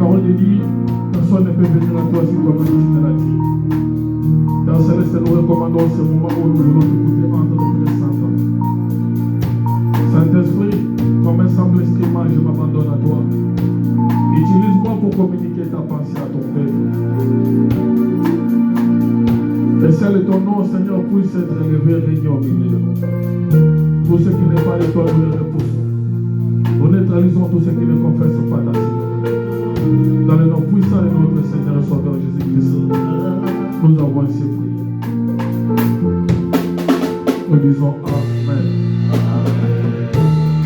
parole te dit, personne ne peut venir à toi si toi-même tu ne l'attires. Père Céleste, nous recommandons ce moment où nous voulons t'écouter entre notre Saint-Homme. Saint-Esprit, comme un simple instrument, je m'abandonne à toi. Utilise-moi pour communiquer ta pensée à ton peuple. Et celle de ton nom, Seigneur, puisse être élevé et régner au milieu de nous. Tout ce qui n'est pas de toi, nous le repoussons. Nous neutralisons tout ce qui ne confesse pas ta Seigneur. Dans le nom puissant de notre Seigneur et Sauveur Jésus-Christ, nous avons ainsi prié. Nous disons Amen.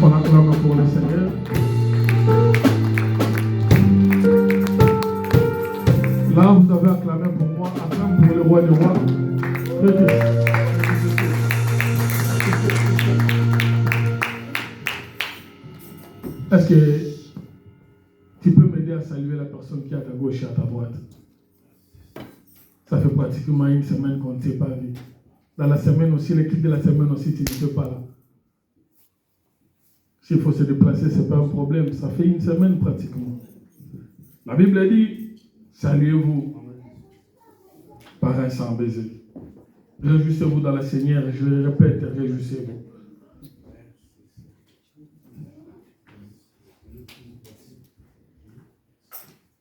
On acclame pour le Seigneur. Là, vous avez acclamé pour moi, acclame pour le roi des rois. Est-ce que tu peux m'aider à saluer la personne qui est à ta gauche et à ta droite? Ça fait pratiquement une semaine qu'on ne s'est pas vu. Dans la semaine aussi, l'équipe de la semaine aussi, tu n'étais pas là. S'il faut se déplacer, ce n'est pas un problème. Ça fait une semaine pratiquement. La Bible dit, saluez-vous par un sang baiser. Réjouissez-vous dans le Seigneur. Je le répète, réjouissez-vous.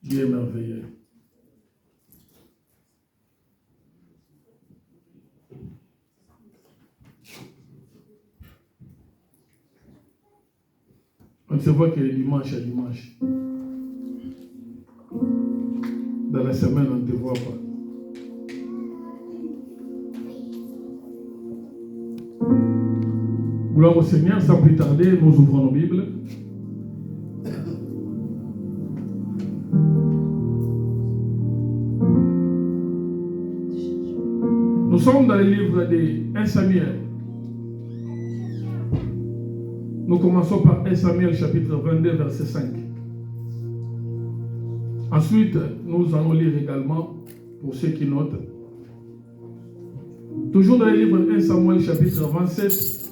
Dieu est merveilleux. On ne se voit que le dimanche à dimanche. Dans la semaine, on ne te voit pas. Gloire au Seigneur, sans plus tarder, nous ouvrons nos Bibles. Nous sommes dans le livre de 1 Samuel. Nous commençons par 1 Samuel chapitre 22, verset 5. Ensuite, nous allons lire également, pour ceux qui notent, toujours dans le livre de 1 Samuel chapitre 27,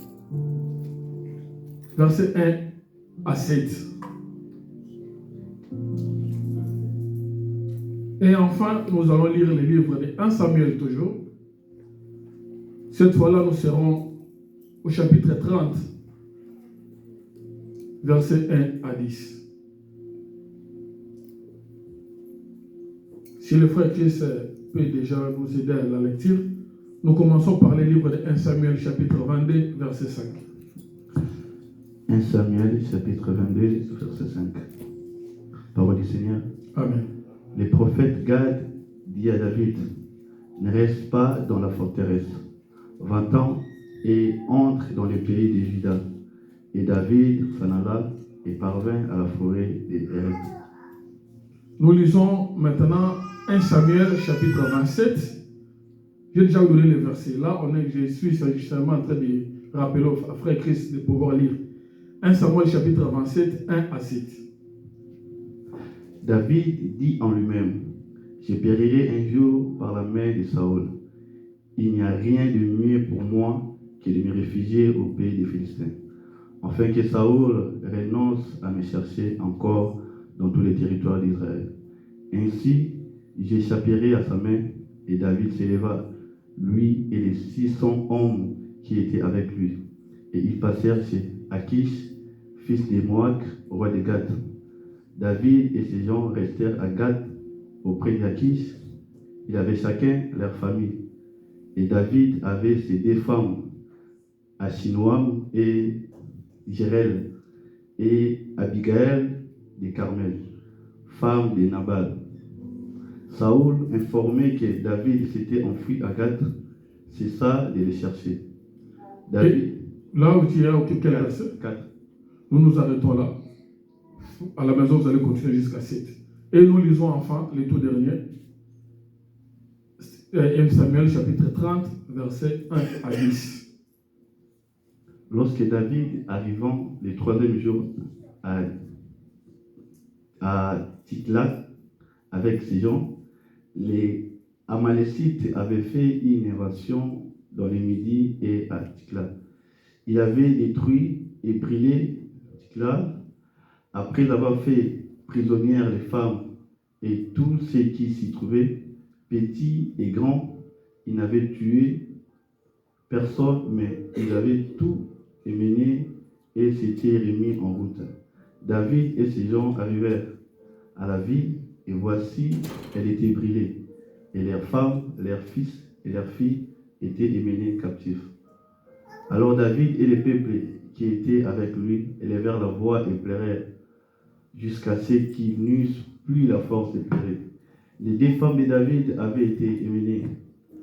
verset 1 à 7. Et enfin, nous allons lire le livre de 1 Samuel toujours. Cette fois-là, nous serons au chapitre 30, verset 1 à 10. Si le frère Chris peut déjà nous aider à la lecture, nous commençons par le livre de 1 Samuel, chapitre 22, verset 5. 1 Samuel, chapitre 22, verset 5. Parole du Seigneur. Amen. Le prophète Gad dit à David, ne reste pas dans la forteresse, va-t'en et entre dans le pays de Juda. Et David s'en alla et parvint à la forêt des Héret. Nous lisons maintenant 1 Samuel chapitre 27. J'ai déjà donné le verset. Là, je suis justement en train de rappeler au frère Christ de pouvoir lire 1 Samuel chapitre 27, 1 à 7. David dit en lui-même, je périrai un jour par la main de Saül. Il n'y a rien de mieux pour moi que de me réfugier au pays des Philistins, afin que Saül renonce à me chercher encore dans tous les territoires d'Israël. Ainsi, j'échapperai à sa main, et David s'éleva, lui et les 600 hommes qui étaient avec lui. Et ils passèrent chez Akish, fils de Moak, roi de Gath. David et ses gens restèrent à Gath, auprès d'Akish. Ils avaient chacun leur famille. Et David avait ses deux femmes, Achinoam et Jérel, et Abigaël de Carmel, femme de Nabal. Saül, informé que David s'était enfui à Gath, cessa de le chercher. David, Et là où tu es, quel verset? 4. Nous nous arrêtons là. À la maison, vous allez continuer jusqu'à 7. Et nous lisons enfin les tout derniers. 1 Samuel chapitre 30, verset 1 à 10. Lorsque David, arrivant le troisième jour à Tsiklag avec ses gens, les Amalécites avaient fait une invasion dans le Midi et à Tsiklag. Ils avaient détruit et brûlé Tsiklag après avoir fait prisonnières les femmes et tous ceux qui s'y trouvaient, petits et grands, ils n'avaient tué personne, mais ils avaient tout émené et s'étaient remis en route. David et ses gens arrivèrent à la ville, et voici, elle était brûlée, et leurs femmes, leurs fils et leurs filles étaient émenés captifs. Alors David et les peuples qui étaient avec lui élevèrent la voix et pleurèrent, jusqu'à ce qu'ils n'eussent plus la force de pleurer. Les deux femmes de David avaient été émenées,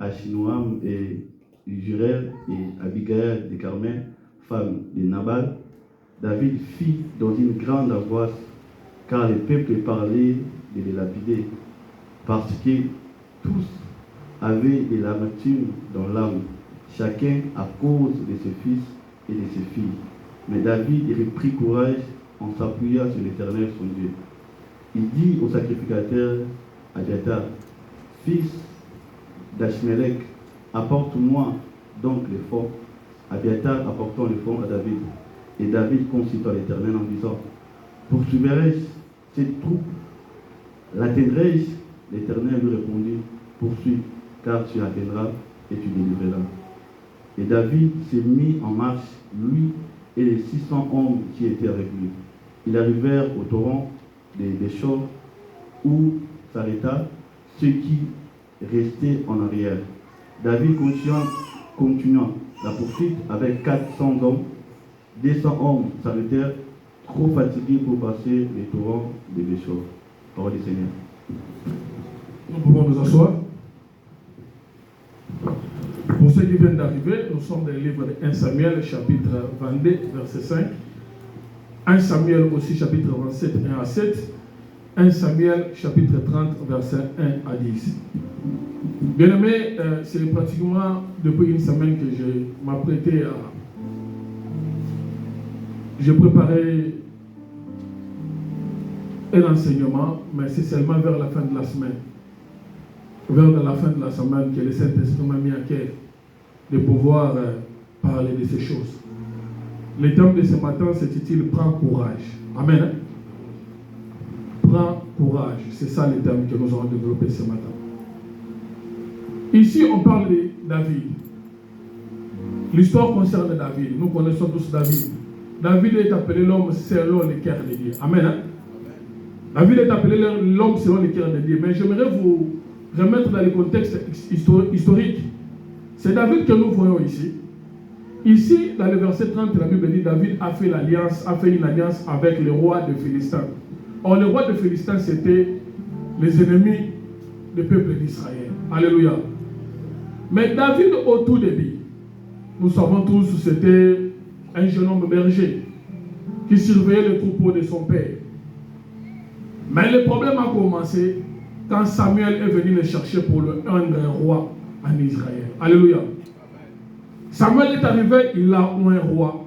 Achinoam et Jurel et Abigail de Carmel, femme de Nabal. David fit dans une grande angoisse, car le peuple parlait de les lapider, parce que tous avaient de l'amertume dans l'âme, chacun à cause de ses fils et de ses filles. Mais David reprit courage en s'appuyant sur l'Éternel son Dieu. Il dit au sacrificateur Abiatar, fils d'Achmelech, apporte-moi donc les fonds. Abiatar apportant les fonds à David. Et David consulta l'Éternel en disant, poursuivrai-je cette troupe? L'atteindrai-je? L'Éternel lui répondit, poursuis, car tu atteindras et tu délivreras. Et David s'est mis en marche, lui et les 600 hommes qui étaient avec lui. Ils arrivèrent au torrent des Chors, où s'arrêta ceux qui restaient en arrière. David continua la poursuite avec 400 hommes. 200 hommes s'arrêtèrent, trop fatigués pour passer les torrents des Béchors. Parole du Seigneur. Nous pouvons nous asseoir. Pour ceux qui viennent d'arriver, nous sommes dans le livre de 1 Samuel, chapitre 22, verset 5. 1 Samuel aussi, chapitre 27, 1 à 7. 1 Samuel, chapitre 30, verset 1 à 10. Bien aimé, c'est pratiquement depuis une semaine que je m'apprêtais à... J'ai préparé un enseignement, mais c'est seulement vers la fin de la semaine. Vers la fin de la semaine que le Saint-Esprit m'a mis à cœur de pouvoir parler de ces choses. Le thème de ce matin, c'est-il prends courage. Amen. Prends courage. C'est ça le thème que nous allons développer ce matin. Ici, on parle de David. L'histoire concerne David. Nous connaissons tous David. David est appelé l'homme selon le cœur de Dieu. Amen. David est appelé l'homme selon le cœur de Dieu. Mais j'aimerais vous remettre dans le contexte historique. C'est David que nous voyons ici. Ici, dans le verset 30, la Bible dit David a fait une alliance avec le roi de Philistins. Or, le roi de Philistins, c'était les ennemis du peuple d'Israël. Alléluia. Mais David, au tout début, nous savons tous, c'était un jeune homme berger qui surveillait le troupeau de son père. Mais le problème a commencé quand Samuel est venu le chercher pour le rendre roi en Israël. Alléluia. Samuel est arrivé, il a un roi.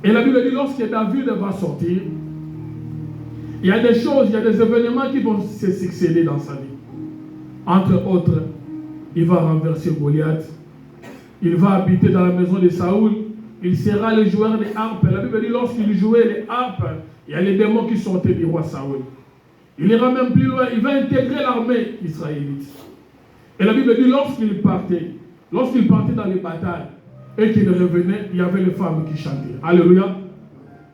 Et la Bible dit, lorsque David va sortir, il y a des choses, il y a des événements qui vont se succéder dans sa vie. Entre autres, il va renverser Goliath. Il va habiter dans la maison de Saoul. Il sera le joueur des harpes. La Bible dit, lorsqu'il jouait les harpes, il y a les démons qui sortaient du roi Saoul. Il ira même plus loin, il va intégrer l'armée israélite. Et la Bible dit, lorsqu'il partait dans les batailles et qu'il revenait, il y avait les femmes qui chantaient. Alléluia.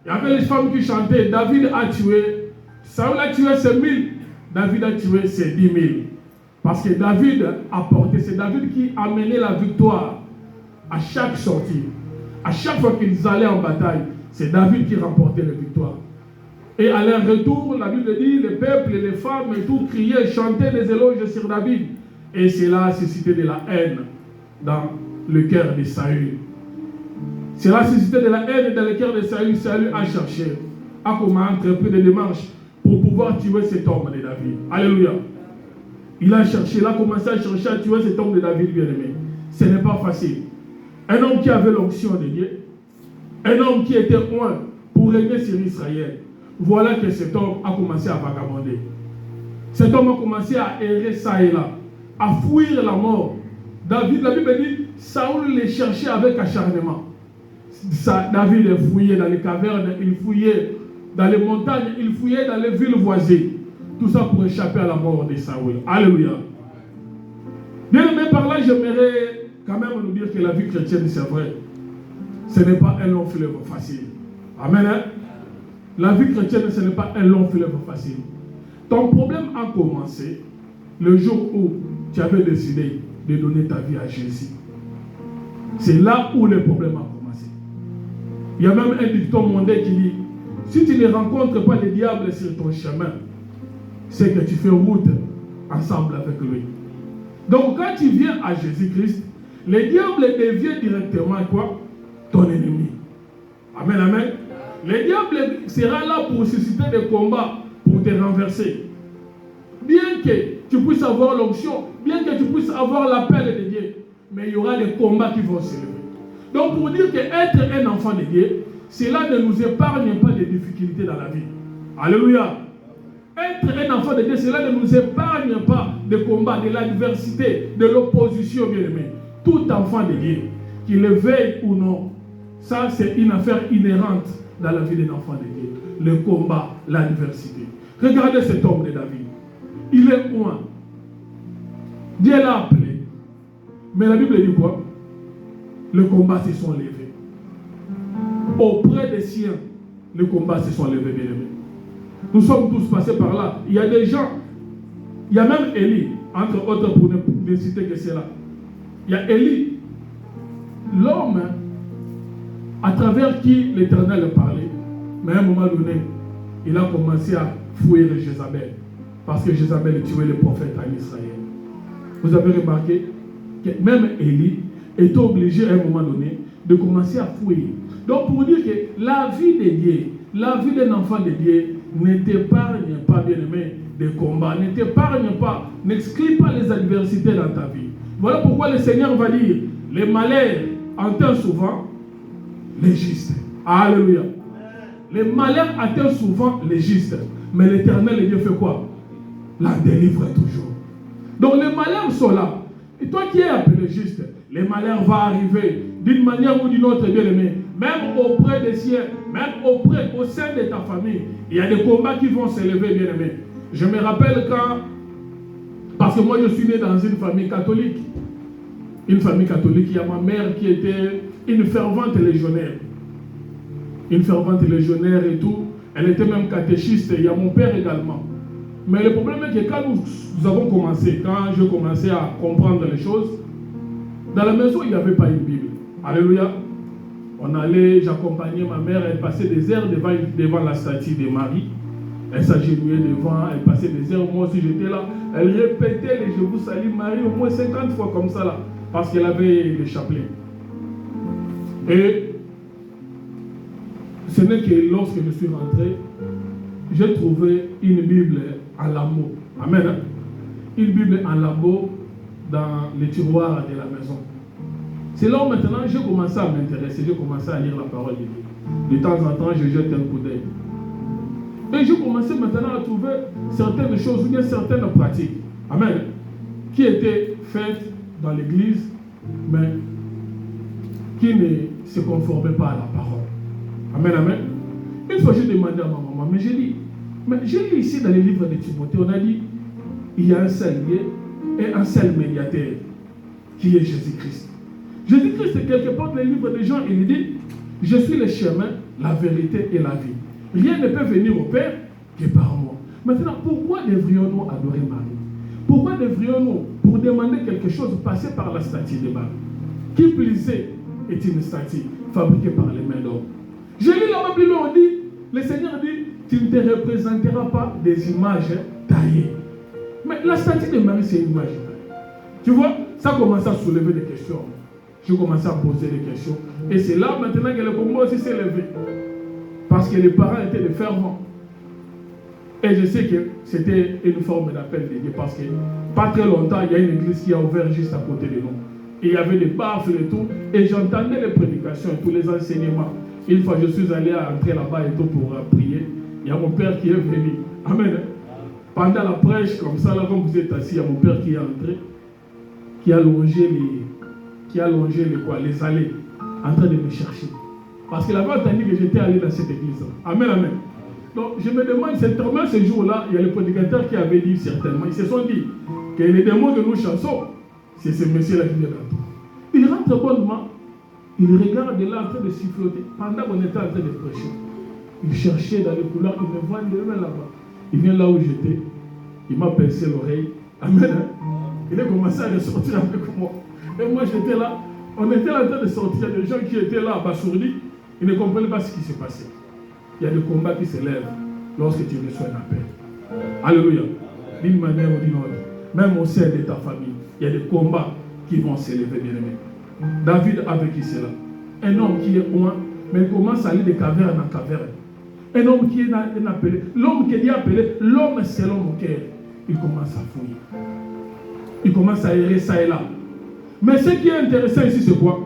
Il y avait les femmes qui chantaient. David a tué, Saoul a tué ses 1000, David a tué ses 10 000. Parce que David a porté, c'est David qui a mené la victoire à chaque sortie. À chaque fois qu'ils allaient en bataille, c'est David qui remportait la victoire. Et à leur retour, la Bible dit, les peuples, les femmes et tout criaient, chantaient des éloges sur David. Et cela a suscité de la haine dans le cœur de Saül. Cela a suscité de la haine dans le cœur de Saül. Saül a cherché, a entrepris des démarches pour pouvoir tuer cet homme de David. Alléluia. Il a cherché, il a commencé à chercher à tuer cet homme de David bien-aimé. Ce n'est pas facile. Un homme qui avait l'onction de Dieu, un homme qui était loin pour régner sur Israël. Voilà que cet homme a commencé à vagabonder. Cet homme a commencé à errer ça et là, à fuir la mort. David, la Bible dit, Saoul les cherchait avec acharnement. David fouillait dans les cavernes, il fouillait dans les montagnes, il fouillait dans les villes voisines. Tout ça pour échapper à la mort de Saoul. Alléluia. Bien aimé, par là, j'aimerais quand même nous dire que la vie chrétienne, c'est vrai, ce n'est pas un long fleuve facile. Amen. Hein? La vie chrétienne, ce n'est pas un long fleuve facile. Ton problème a commencé le jour où tu avais décidé de donner ta vie à Jésus. C'est là où le problème a commencé. Il y a même un dicton mondain qui dit, si tu ne rencontres pas le diable sur ton chemin, c'est que tu fais route ensemble avec lui. Donc quand tu viens à Jésus-Christ, le diable devient directement quoi? Ton ennemi. Amen, amen. Le diable sera là pour susciter des combats, pour te renverser. Bien que tu puisses avoir l'onction, bien que tu puisses avoir l'appel de Dieu, mais il y aura des combats qui vont s'élever. Donc pour dire qu'être un enfant de Dieu, cela ne nous épargne pas des difficultés dans la vie. Alléluia. Être un enfant de Dieu, cela ne nous épargne pas des combats, de l'adversité, de l'opposition, bien aimé. Tout enfant de Dieu, qu'il le veuille ou non, ça c'est une affaire inhérente dans la vie d'un enfant de Dieu. Le combat, l'adversité. Regardez cet homme de David. Il est loin. Dieu l'a appelé. Mais la Bible dit quoi? Le combat se sont levés. Auprès des siens, le combat se sont levés, bien aimés. Nous sommes tous passés par là. Il y a des gens, il y a même Élie, entre autres pour ne citer que cela. Il y a Élie, l'homme à travers qui l'Éternel parlait, mais à un moment donné, il a commencé à fuir Jézabel, parce que Jézabel tuait les prophètes en Israël. Vous avez remarqué que même Élie est obligé à un moment donné de commencer à fuir. Donc pour dire que la vie de Dieu, la vie d'un enfant de Dieu ne t'épargne pas, bien aimé, des combats, ne t'épargne pas, n'exclut pas les adversités dans ta vie. Voilà pourquoi le Seigneur va dire, les malheurs entendent souvent les justes. Alléluia. Les malheurs atteignent souvent les justes. Mais l'Éternel, Dieu fait quoi? La délivre toujours. Donc les malheurs sont là. Et toi qui es appelé juste, les malheurs vont arriver d'une manière ou d'une autre, bien aimé. Même auprès des siens, même au sein de ta famille, il y a des combats qui vont s'élever, bien aimé. Je me rappelle quand, parce que moi je suis né dans une famille catholique. Une famille catholique, il y a ma mère qui était une fervente légionnaire. Une fervente légionnaire et tout. Elle était même catéchiste, il y a mon père également. Mais le problème est que quand nous avons commencé, quand je commençais à comprendre les choses, dans la maison, il n'y avait pas une Bible. Alléluia. On allait, j'accompagnais ma mère, elle passait des heures devant la statue de Marie. Elle s'agenouillait devant, elle passait des heures. Moi aussi, j'étais là. Elle répétait les Je vous salue Marie au moins 50 fois comme ça là. Parce qu'elle avait le chapelet. Et ce n'est que lorsque je suis rentré, j'ai trouvé une Bible en lambeaux. Amen. Hein? Une Bible en lambeaux dans les tiroirs de la maison. C'est là où maintenant j'ai commencé à m'intéresser, j'ai commencé à lire la parole de Dieu. De temps en temps, je jette un coup d'œil. Et j'ai commencé maintenant à trouver certaines choses, ou bien certaines pratiques, amen, qui étaient faites dans l'église, mais qui ne se conformaient pas à la parole. Amen, amen. Une fois, j'ai demandé à ma maman, mais j'ai dit, mais j'ai lu ici dans les livres de Timothée, on a dit, il y a un seul lieu et un seul médiateur, qui est Jésus-Christ. Jésus-Christ est quelque part dans les livres des gens, il dit, je suis le chemin, la vérité et la vie. Rien ne peut venir au Père que par moi. Maintenant, pourquoi devrions-nous adorer Marie? Pourquoi devrions-nous, pour demander quelque chose, passer par la statue de Marie? Qui plus est une statue fabriquée par les mains d'hommes? J'ai lu la Bible, on dit, le Seigneur dit, tu ne te représenteras pas des images taillées. Mais la statue de Marie, c'est une image taillée. Tu vois, ça commence à soulever des questions. Je commence à poser des questions. Et c'est là maintenant que le combat aussi s'est levé. Parce que les parents étaient des fervents. Et je sais que c'était une forme d'appel de Dieu. Parce que pas très longtemps, il y a une église qui a ouvert juste à côté de nous. Et il y avait des baffles et tout. Et j'entendais les prédications et tous les enseignements. Une fois, je suis allé entrer là-bas et tout pour prier. Il y a mon père qui est venu. Amen. Pendant la prêche, comme ça, là, comme vous êtes assis, il y a mon père qui est entré, qui a longé les allées, en train de me chercher. Parce qu'il avait entendu que j'étais allé dans cette église. Amen, amen. Donc je me demande, certainement ce jour-là, il y a le prédicateur qui avait dit certainement, ils se sont dit que les démons que nous chassons, c'est ce monsieur-là qui vient d'entrer. Il rentre bonnement, il regarde là en train de siffloter. Pendant qu'on était en train de prêcher, il cherchait dans les couloirs, il me voit demain là-bas. Il vient là où j'étais, il m'a pincé l'oreille. Amen. Il a commencé à ressortir avec moi. Et moi j'étais là, on était en train de sortir, des gens qui étaient là abasourdis, ils ne comprenaient pas ce qui s'est passé. Il y a des combats qui s'élèvent lorsque tu reçois un appel. Alléluia. D'une manière ou d'une autre, même au sein de ta famille, il y a des combats qui vont s'élever, bien aimé. David a vécu cela. Un homme qui est loin, mais il commence à aller de caverne en caverne. Un homme qui est appelé, l'homme qui est appelé, l'homme selon mon cœur, il commence à fouiller. Il commence à errer ça et là. Mais ce qui est intéressant ici, c'est quoi?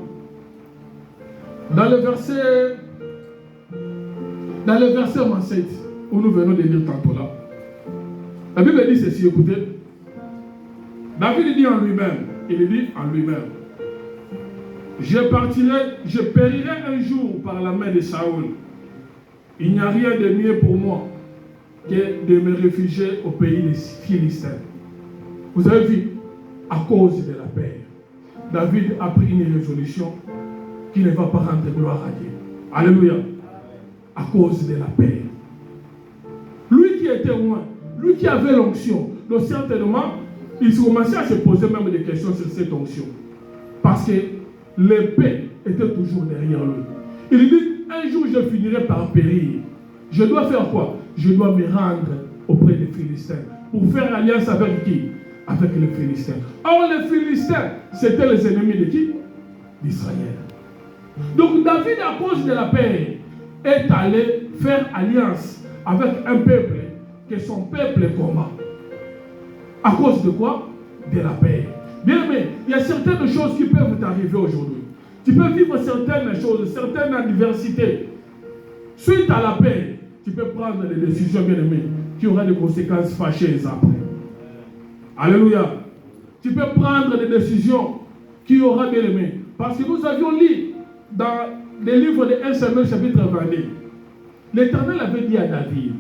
Dans le verset 7, où nous venons de lire tantôt là, la Bible dit ceci, écoutez. David dit en lui-même, il dit en lui-même, je périrai un jour par la main de Saoul. Il n'y a rien de mieux pour moi que de me réfugier au pays des Philistins. Vous avez vu, à cause de la paix, David a pris une résolution qui ne va pas rendre gloire à Dieu. Alléluia. À cause de la paix. Lui qui était loin, lui qui avait l'onction, donc certainement, il commençait à se poser même des questions sur cette onction. Parce que l'épée était toujours derrière lui. Il dit, un jour je finirai par périr. Je dois faire quoi? Je dois me rendre auprès des Philistins. Pour faire alliance avec qui? Avec les Philistins. Or les Philistins, c'était les ennemis de qui? D'Israël. Donc David, à cause de la paix, est allé faire alliance avec un peuple que son peuple combat. À cause de quoi? De la paix. Bien aimé, il y a certaines choses qui peuvent t'arriver aujourd'hui. Tu peux vivre certaines choses, certaines adversités. Suite à la paix, tu peux prendre des décisions, bien aimées, qui auront des conséquences fâcheuses après. Alléluia. Tu peux prendre des décisions qui auront, bien aimé. Parce que nous avions lu dans les livres de 1 Samuel chapitre 22. L'Éternel avait dit à David,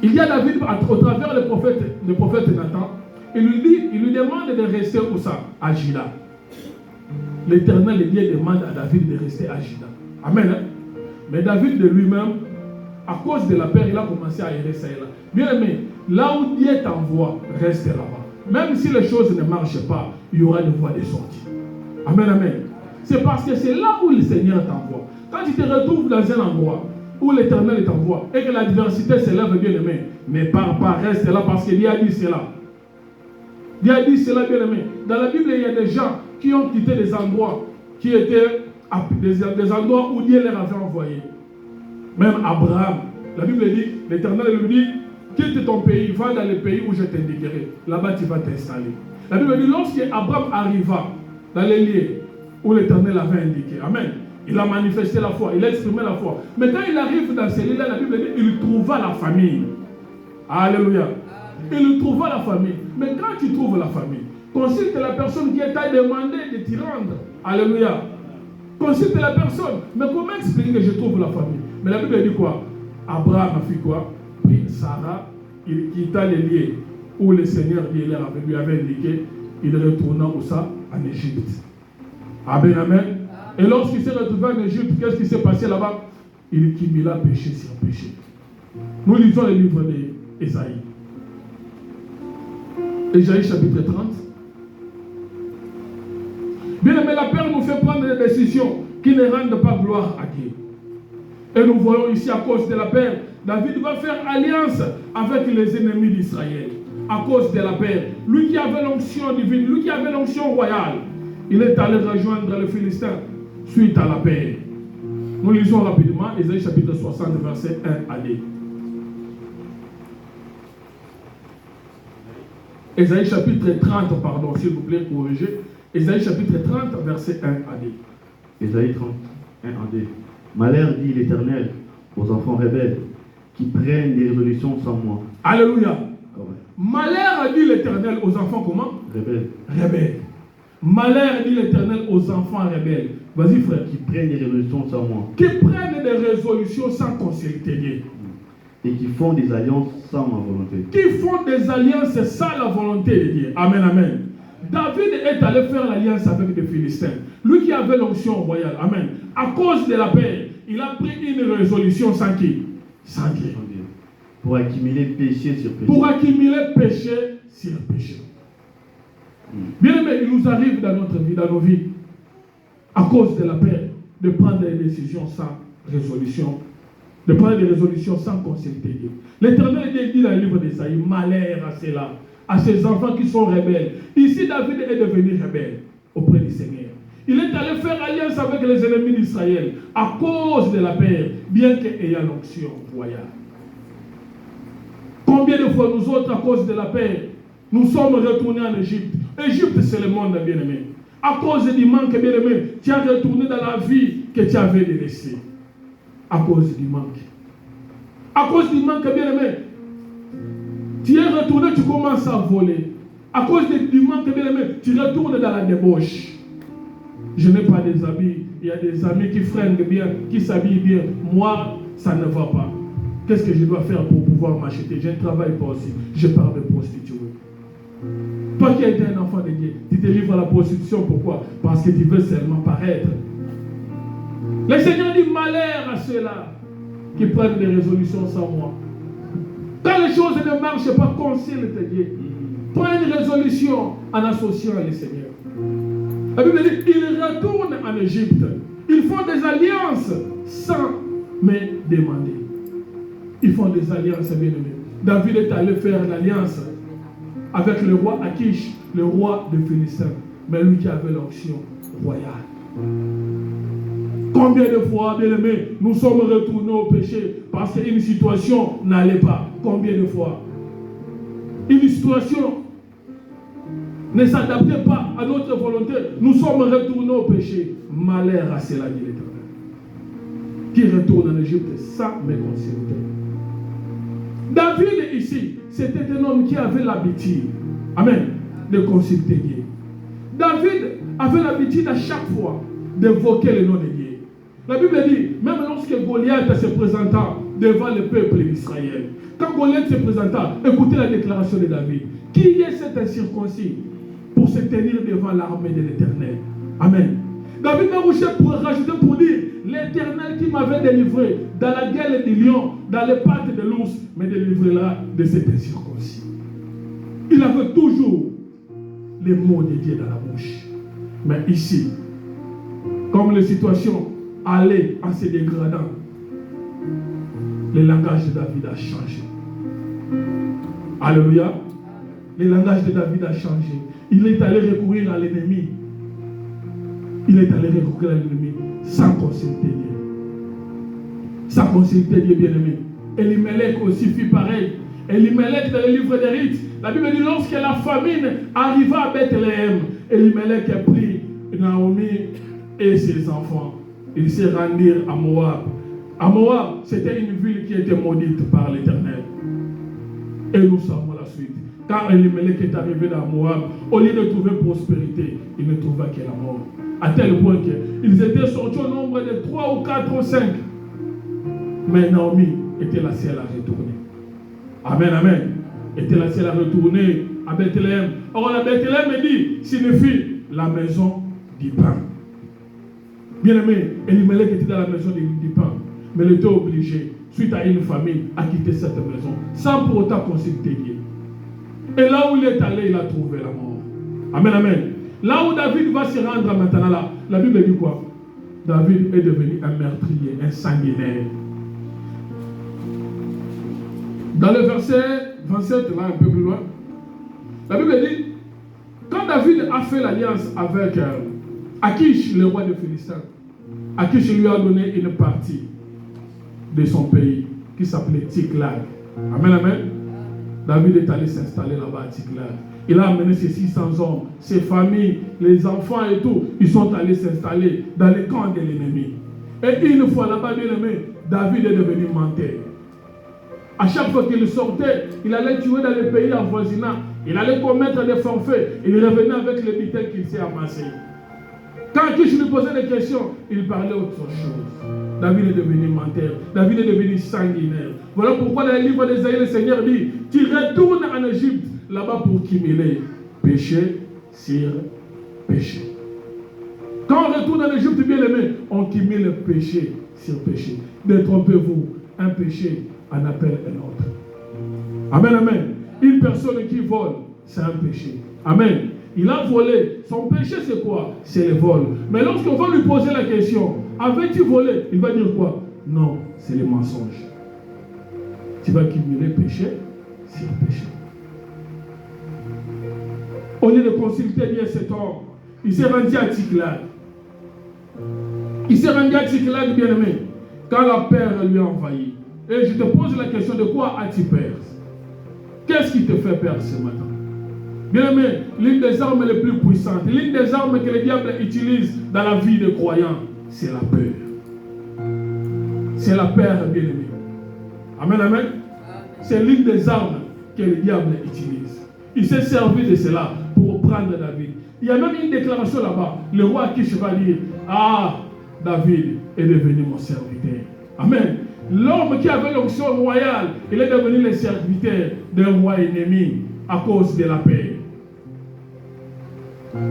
il y a David au travers le prophète Nathan, il lui demande de rester où ça? À Gila. L'Éternel lui demande à David de rester à Gila. Amen. Hein? Mais David de lui-même, à cause de la paix, il a commencé à errer ça et là. Bien aimé, là où Dieu t'envoie, reste là-bas. Même si les choses ne marchent pas, il y aura une voie de sortie. Amen, amen. C'est parce que c'est là où le Seigneur t'envoie. Quand tu te retrouves dans un endroit où l'Éternel t'envoie et que l'adversité s'élève, bien aimé, ne pars pas, reste là parce qu'il a dit cela. Dieu a dit cela, bien aimé. Dans la Bible, il y a des gens qui ont quitté des endroits qui étaient des endroits où Dieu leur avait envoyé. Même Abraham, la Bible dit, l'Éternel lui dit, quitte ton pays, va dans le pays où je t'indiquerai. Là-bas, tu vas t'installer. La Bible dit, lorsque Abraham arriva dans les lieux où l'Éternel avait indiqué, amen, il a manifesté la foi, il a exprimé la foi. Mais quand il arrive dans ces lieux-là, la Bible dit, il trouva la famille. Alléluia. Il trouva la famille. Mais quand tu trouves la famille, consulte la personne qui t'a demandé de t'y rendre. Alléluia. Consulte la personne. Mais comment expliquer que je trouve la famille? Mais la Bible dit quoi? Abraham a fait quoi? Puis Sarah, il quitta les lieux où le Seigneur lui avait indiqué. Il retourna où ça? En Égypte. Amen, amen. Et lorsqu'il s'est retrouvé en Égypte, qu'est-ce qui s'est passé là-bas? Il cumula péché sur péché. Nous lisons le livre d'Ésaïe. Ésaïe chapitre 30. Bien aimé, la peur nous fait prendre des décisions qui ne rendent pas gloire à Dieu. Et nous voyons ici, à cause de la peur, David va faire alliance avec les ennemis d'Israël. À cause de la peur. Lui qui avait l'onction divine, lui qui avait l'onction royale, il est allé rejoindre les Philistins suite à la paix. Nous lisons rapidement Ésaïe chapitre 60, verset 1 à 2. Ésaïe chapitre 30, pardon, s'il vous plaît, corrigez. Ésaïe chapitre 30, verset 1 à 2. Ésaïe 30, 1 à 2. Malheur, dit l'Éternel, aux enfants rebelles, qui prennent des résolutions sans moi. Alléluia. Malheur, dit l'Éternel, aux enfants comment? Rebelles. Rebelles. Malheur, dit l'Éternel, aux enfants rebelles, Vas-y, frère. qui prennent des résolutions sans moi. Qui prennent des résolutions sans consulter Dieu. Et qui font des alliances sans ma volonté. Qui font des alliances sans la volonté de Dieu. Amen, amen. David est allé faire l'alliance avec les Philistins. Lui qui avait l'onction royale. Amen. À cause de la paix, il a pris une résolution sans qui? Sans Dieu. Pour accumuler péché sur péché. Pour accumuler péché sur péché. Bien aimé, il nous arrive dans notre vie, dans nos vies, à cause de la paix, de prendre des décisions sans résolution, de prendre des résolutions sans consulter Dieu. L'Éternel dit dans le livre d'Ésaïe, malheur à ceux-là, à ces enfants qui sont rebelles. Ici, David est devenu rebelle auprès du Seigneur. Il est allé faire alliance avec les ennemis d'Israël à cause de la paix, bien qu'ayant l'onction royale. Combien de fois nous autres, à cause de la paix, nous sommes retournés en Égypte. Égypte, c'est le monde, bien-aimé. À cause du manque, bien-aimé, tu as retourné dans la vie que tu avais laissée. À cause du manque. À cause du manque, bien-aimé, tu es retourné, tu commences à voler. À cause du manque, bien-aimé, tu retournes dans la débauche. Je n'ai pas des habits. Il y a des amis qui fringuent bien, qui s'habillent bien. Moi, ça ne va pas. Qu'est-ce que je dois faire pour pouvoir m'acheter? Je ne travaille pas aussi. Je pars de prostituer. Toi qui as été un enfant de Dieu, tu te livres à la prostitution. Pourquoi? Parce que tu veux seulement paraître. Le Seigneur dit malheur à ceux-là qui prennent des résolutions sans moi. Quand les choses ne marchent pas, consulte Dieu. Prends une résolution en associant les Seigneurs. La Bible dit ils retournent en Égypte. Ils font des alliances sans me demander. Ils font des alliances, bien-aimés. David est allé faire l'alliance avec le roi Akish, le roi de Philistins, mais lui qui avait l'onction royale. Combien de fois, bien-aimés, nous sommes retournés au péché parce qu'une situation n'allait pas? Combien de fois? Une situation ne s'adaptait pas à notre volonté. Nous sommes retournés au péché. Malheur à cela, dit l'Éternel, qui retourne en Égypte sans me consulter. David ici, c'était un homme qui avait l'habitude, amen, de consulter Dieu. David avait l'habitude à chaque fois d'évoquer le nom de Dieu. La Bible dit, même lorsque Goliath se présenta devant le peuple d'Israël, quand Goliath se présenta, écoutez la déclaration de David. Qui est cet incirconcis pour se tenir devant l'armée de l'Éternel? Amen. David Marouchet pourrait rajouter pour dire, l'Éternel qui m'avait délivré dans la gueule des lions, dans les pattes de l'ours, me délivrera de cet incirconcis. Il avait toujours les mots de Dieu dans la bouche. Mais ici, comme les situations allaient en se dégradant, le langage de David a changé. Alléluia. Le langage de David a changé. Il est allé recourir à l'ennemi. Il est allé recourir à l'ennemi sans consulter Dieu. Sans consulter Dieu, bien-aimé. Elimelech aussi fit pareil. Elimelech, dans le livre des Rites, la Bible dit lorsque la famine arriva à Bethléem, Elimelech a pris Naomi et ses enfants. Ils se rendirent à Moab. À Moab, c'était une ville qui était maudite par l'Éternel. Et nous savons la suite. Quand Elimelech est arrivé dans Moab, au lieu de trouver prospérité, il ne trouva que la mort. À tel point qu'ils étaient sortis au nombre de 3 ou 4 ou 5. Mais Naomi était la seule à retourner. Amen, amen. Était la seule à retourner à Bethléem. Or, la Bethléem dit, signifie la maison du pain. Bien aimé, Elimelech était dans la maison du pain. Mais il était obligé, suite à une famine, à quitter cette maison, sans pour autant consulter Dieu. Et là où il est allé, il a trouvé la mort. Amen, amen. Là où David va se rendre maintenant, là, la Bible dit quoi? David est devenu un meurtrier, un sanguinaire. Dans le verset 27, là un peu plus loin, la Bible dit, quand David a fait l'alliance avec Akish, le roi de Philistins, Akish lui a donné une partie de son pays qui s'appelait Tsiklag. Amen, amen. David est allé s'installer là-bas à Tsiklag. Il a amené ses 600 hommes, ses familles, les enfants et tout. Ils sont allés s'installer dans les camps de l'ennemi. Et une fois là-bas, bien aimé, David est devenu menteur. À chaque fois qu'il sortait, il allait tuer dans les pays avoisinants. Il allait commettre des forfaits. Il revenait avec les bitins qu'il s'est amassés. Quand Kish lui posait des questions, il parlait autre chose. David est devenu menteur. David est devenu sanguinaire. Voilà pourquoi dans le livre d'Ésaïe, le Seigneur dit, tu retournes en Égypte, là-bas pour cumuler péché sur péché. Quand on retourne en Égypte, bien aimé, on cumule péché sur péché. Détrompez-vous, un péché en appelle un autre. Amen, amen. Une personne qui vole, c'est un péché. Amen. Il a volé. Son péché, c'est quoi? C'est le vol. Mais lorsqu'on va lui poser la question, avais-tu volé? Il va dire quoi? Non, c'est le mensonge. Tu vas cumuler péché sur péché. Au lieu de consulter bien cet homme, il s'est rendu à Tsiklag. Il s'est rendu à Tsiklag, bien aimé, quand la peur lui a envahi. Et je te pose la question, de quoi as-tu peur? Qu'est-ce qui te fait peur ce matin? Bien aimé, l'une des armes les plus puissantes, l'une des armes que le diable utilise dans la vie des croyants, c'est la peur. C'est la peur, bien aimé. Amen, amen. C'est l'une des armes que le diable utilise. Il s'est servi de cela pour prendre David. Il y a même une déclaration là-bas. Le roi Kish va dire, ah, David est devenu mon serviteur. Amen. L'homme qui avait l'onction royale, il est devenu le serviteur d'un roi ennemi à cause de la paix.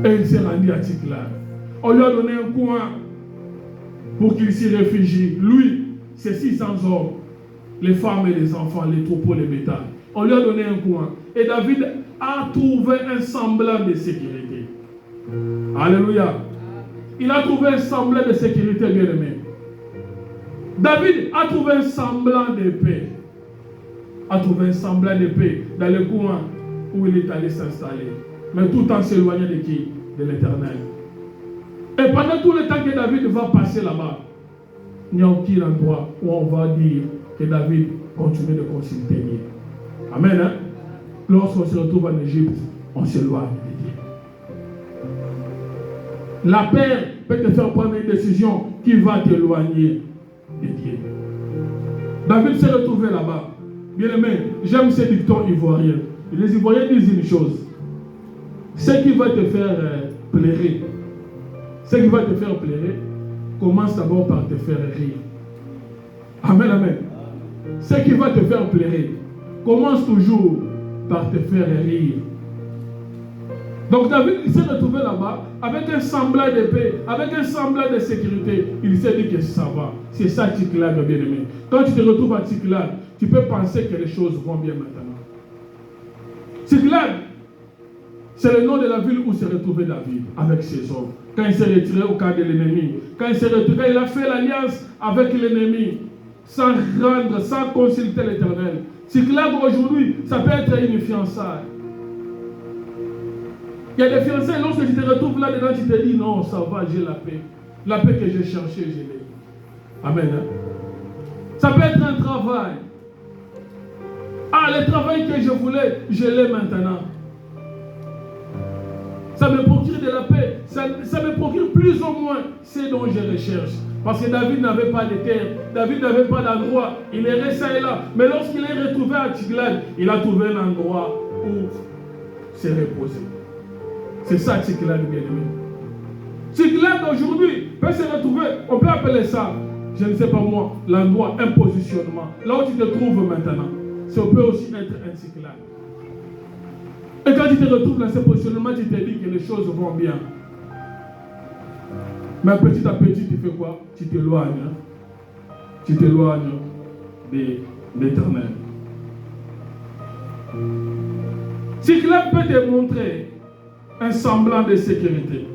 Et il s'est rendu à Tsiklag. On lui a donné un coin pour qu'il s'y réfugie. Lui, c'est 600 hommes, les femmes et les enfants, les troupeaux, les bétails. On lui a donné un coin. Et David a trouvé un semblant de sécurité. Alléluia. Il a trouvé un semblant de sécurité, bien aimé. David a trouvé un semblant de paix. A trouvé un semblant de paix dans le coin où il est allé s'installer. Mais tout en s'éloignant de qui? De l'Éternel. Et pendant tout le temps que David va passer là-bas, il n'y a aucun endroit où on va dire que David continue de consulter Dieu. Amen. Hein? Lorsqu'on se retrouve en Égypte, on s'éloigne de Dieu. La peur peut te faire prendre une décision qui va t'éloigner de Dieu. David s'est retrouvé là-bas. Bien aimé, j'aime ces dictons ivoiriens. Les Ivoiriens disent une chose. Ce qui va te faire pleurer, commence d'abord par te faire rire. Amen, amen. Ce qui va te faire pleurer, commence toujours par te faire rire. Donc David, il s'est retrouvé là-bas avec un semblant de paix, avec un semblant de sécurité. Il s'est dit que ça va. C'est ça Tsiklag, bien aimé. Quand tu te retrouves à Tsiklag, tu peux penser que les choses vont bien maintenant. Tsiklag, c'est le nom de la ville où s'est retrouvé David avec ses hommes. Quand il s'est retiré au camp de l'ennemi, quand il a fait l'alliance avec l'ennemi, sans rendre, sans consulter l'Éternel. Tsiklag aujourd'hui, ça peut être une fiançaille. Il y a des fiançailles, lorsque tu te retrouves là-dedans, tu te dis non, ça va, j'ai la paix. La paix que j'ai cherchée, je l'ai. Amen. Hein? Ça peut être un travail. Ah, le travail que je voulais, je l'ai maintenant. Ça me procure de la paix. Ça me procure plus ou moins ce dont je recherche. Parce que David n'avait pas de terre. David n'avait pas d'endroit. Il est resté là. Mais lorsqu'il est retrouvé à Tsiklag, il a trouvé un endroit où se reposer. C'est ça Tsiklag, bien aimé. Tsiklag aujourd'hui peut se retrouver, on peut appeler ça, je ne sais pas moi, l'endroit, un positionnement. Là où tu te trouves maintenant, ça peut aussi être un Tsiklag. Et quand tu te retrouves dans ce positionnement, tu te dis que les choses vont bien. Mais petit à petit, tu fais quoi? Tu t'éloignes. Hein? Tu t'éloignes de l'Éternel. Tsiklag peut te montrer un semblant de sécurité.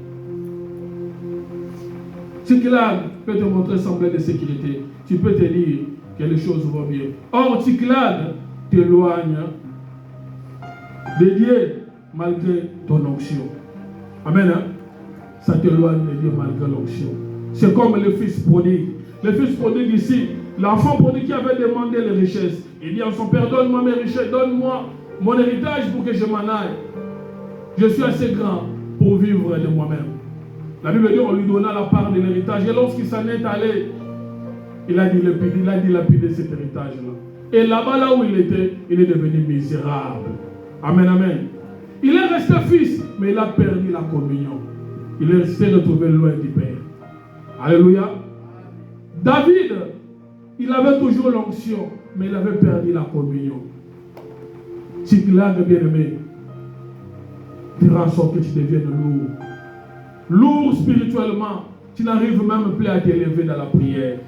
Tsiklag peut te montrer un semblant de sécurité. Tu peux te dire que les choses vont bien. Or, Tsiklag t'éloigne de Dieu malgré ton onction. Amen. Hein? Ça t'éloigne de Dieu malgré l'onction. C'est comme le fils prodigue. Le fils prodigue ici, l'enfant prodigue qui avait demandé les richesses. Il dit à son père, donne-moi mes richesses, donne-moi mon héritage pour que je m'en aille. Je suis assez grand pour vivre de moi-même. La Bible dit, on lui donna la part de l'héritage. Et lorsqu'il s'en est allé, il a dilapidé cet héritage-là. Et là-bas, là où il était, il est devenu misérable. Amen, amen. Il est resté fils, mais il a perdu la communion. Il s'est retrouvé loin du Père. Alléluia. David, il avait toujours l'onction, mais il avait perdu la communion. Tsiklag, bien-aimé, fera en sorte que tu deviennes lourd. Lourd spirituellement, tu n'arrives même plus à t'élever dans la prière.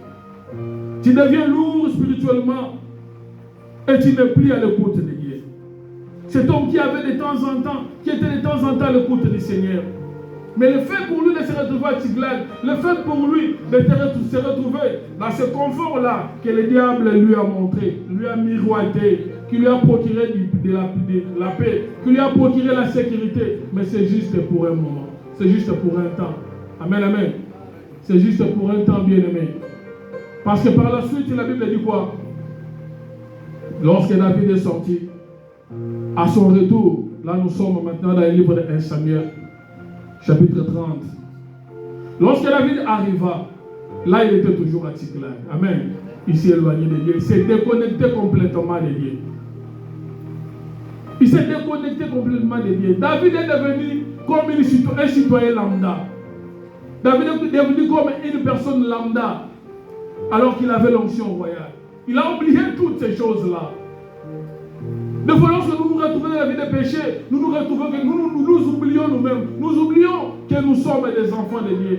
Tu deviens lourd spirituellement et tu n'es plus à l'écoute de Dieu. Cet homme qui avait de temps en temps, qui était de temps en temps à l'écoute du Seigneur. Mais le fait pour lui de se retrouver à Tsiklag, le fait pour lui de se retrouver dans ce confort-là que le diable lui a montré, lui a miroité, qui lui a procuré de la paix, qui lui a procuré la sécurité, mais c'est juste pour un moment, c'est juste pour un temps. Amen, amen. C'est juste pour un temps, bien-aimé. Parce que par la suite, la Bible dit quoi? Lorsque David est sorti, à son retour, là nous sommes maintenant dans le livre de 1 Samuel, chapitre 30. Lorsque David arriva, là il était toujours à Tsiklag. Amen. Il s'est éloigné de Dieu, il s'est déconnecté complètement de Dieu. Il s'est déconnecté complètement de Dieu. David est devenu comme un citoyen lambda. David est devenu comme une personne lambda, alors qu'il avait l'onction royale. Il a oublié toutes ces choses-là. Des fois, lorsque nous nous retrouvons dans la vie de péché, nous nous retrouvons que nous oublions nous-mêmes. Nous oublions que nous sommes des enfants de Dieu.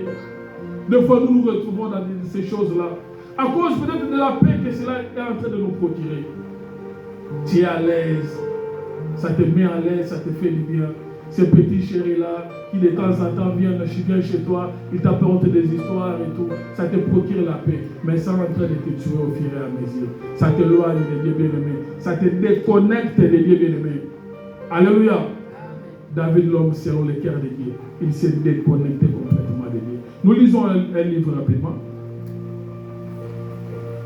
Des fois, nous nous retrouvons dans ces choses-là. À cause peut-être de la paix que cela est en train de nous procurer. Tu es à l'aise. Ça te met à l'aise, ça te fait du bien. Ces petits chéris-là, qui de temps en temps viennent chez toi, ils t'apportent des histoires et tout. Ça te procure la paix, mais sans en train de te tuer au fur et à mesure. Ça t'éloigne de Dieu bien-aimé. Ça te déconnecte de Dieu bien-aimé. Alléluia. David, l'homme selon le cœur de Dieu, il s'est déconnecté complètement de Dieu. Nous lisons un livre rapidement.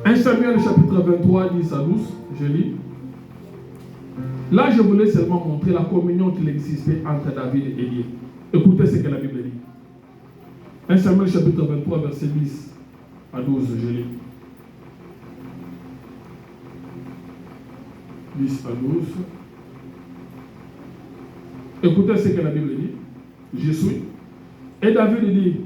1 Samuel chapitre 23, 10 à 12, je lis. Là, je voulais seulement montrer la communion qu'il existait entre David et Dieu. Écoutez ce que la Bible dit. 1 Samuel chapitre 23, verset 10 à 12, je lis. 10 à 12. Écoutez ce que la Bible dit. Je suis. Et David dit,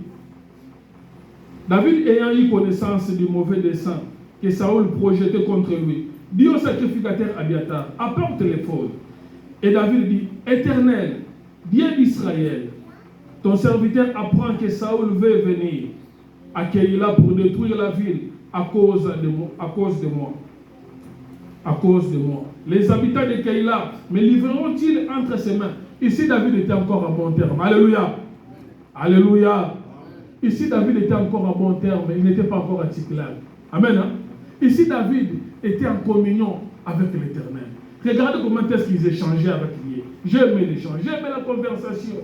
David ayant eu connaissance du mauvais dessein que Saül projetait contre lui, dit au sacrificateur Abiatar, apporte l'éphod. Et David dit, Éternel, Dieu d'Israël, ton serviteur apprend que Saül veut venir à Keïla pour détruire la ville à cause de moi. À cause de moi. Les habitants de Keïla me livreront-ils entre ses mains? Ici, David était encore à bon terme. Alléluia. Alléluia. Ici, David était encore à bon terme, mais il n'était pas encore à Tsiklag. Amen. Hein? Ici, David était en communion avec l'Éternel. Regardez comment est-ce qu'ils échangeaient avec lui. J'aimais l'échange, j'aimais la conversation.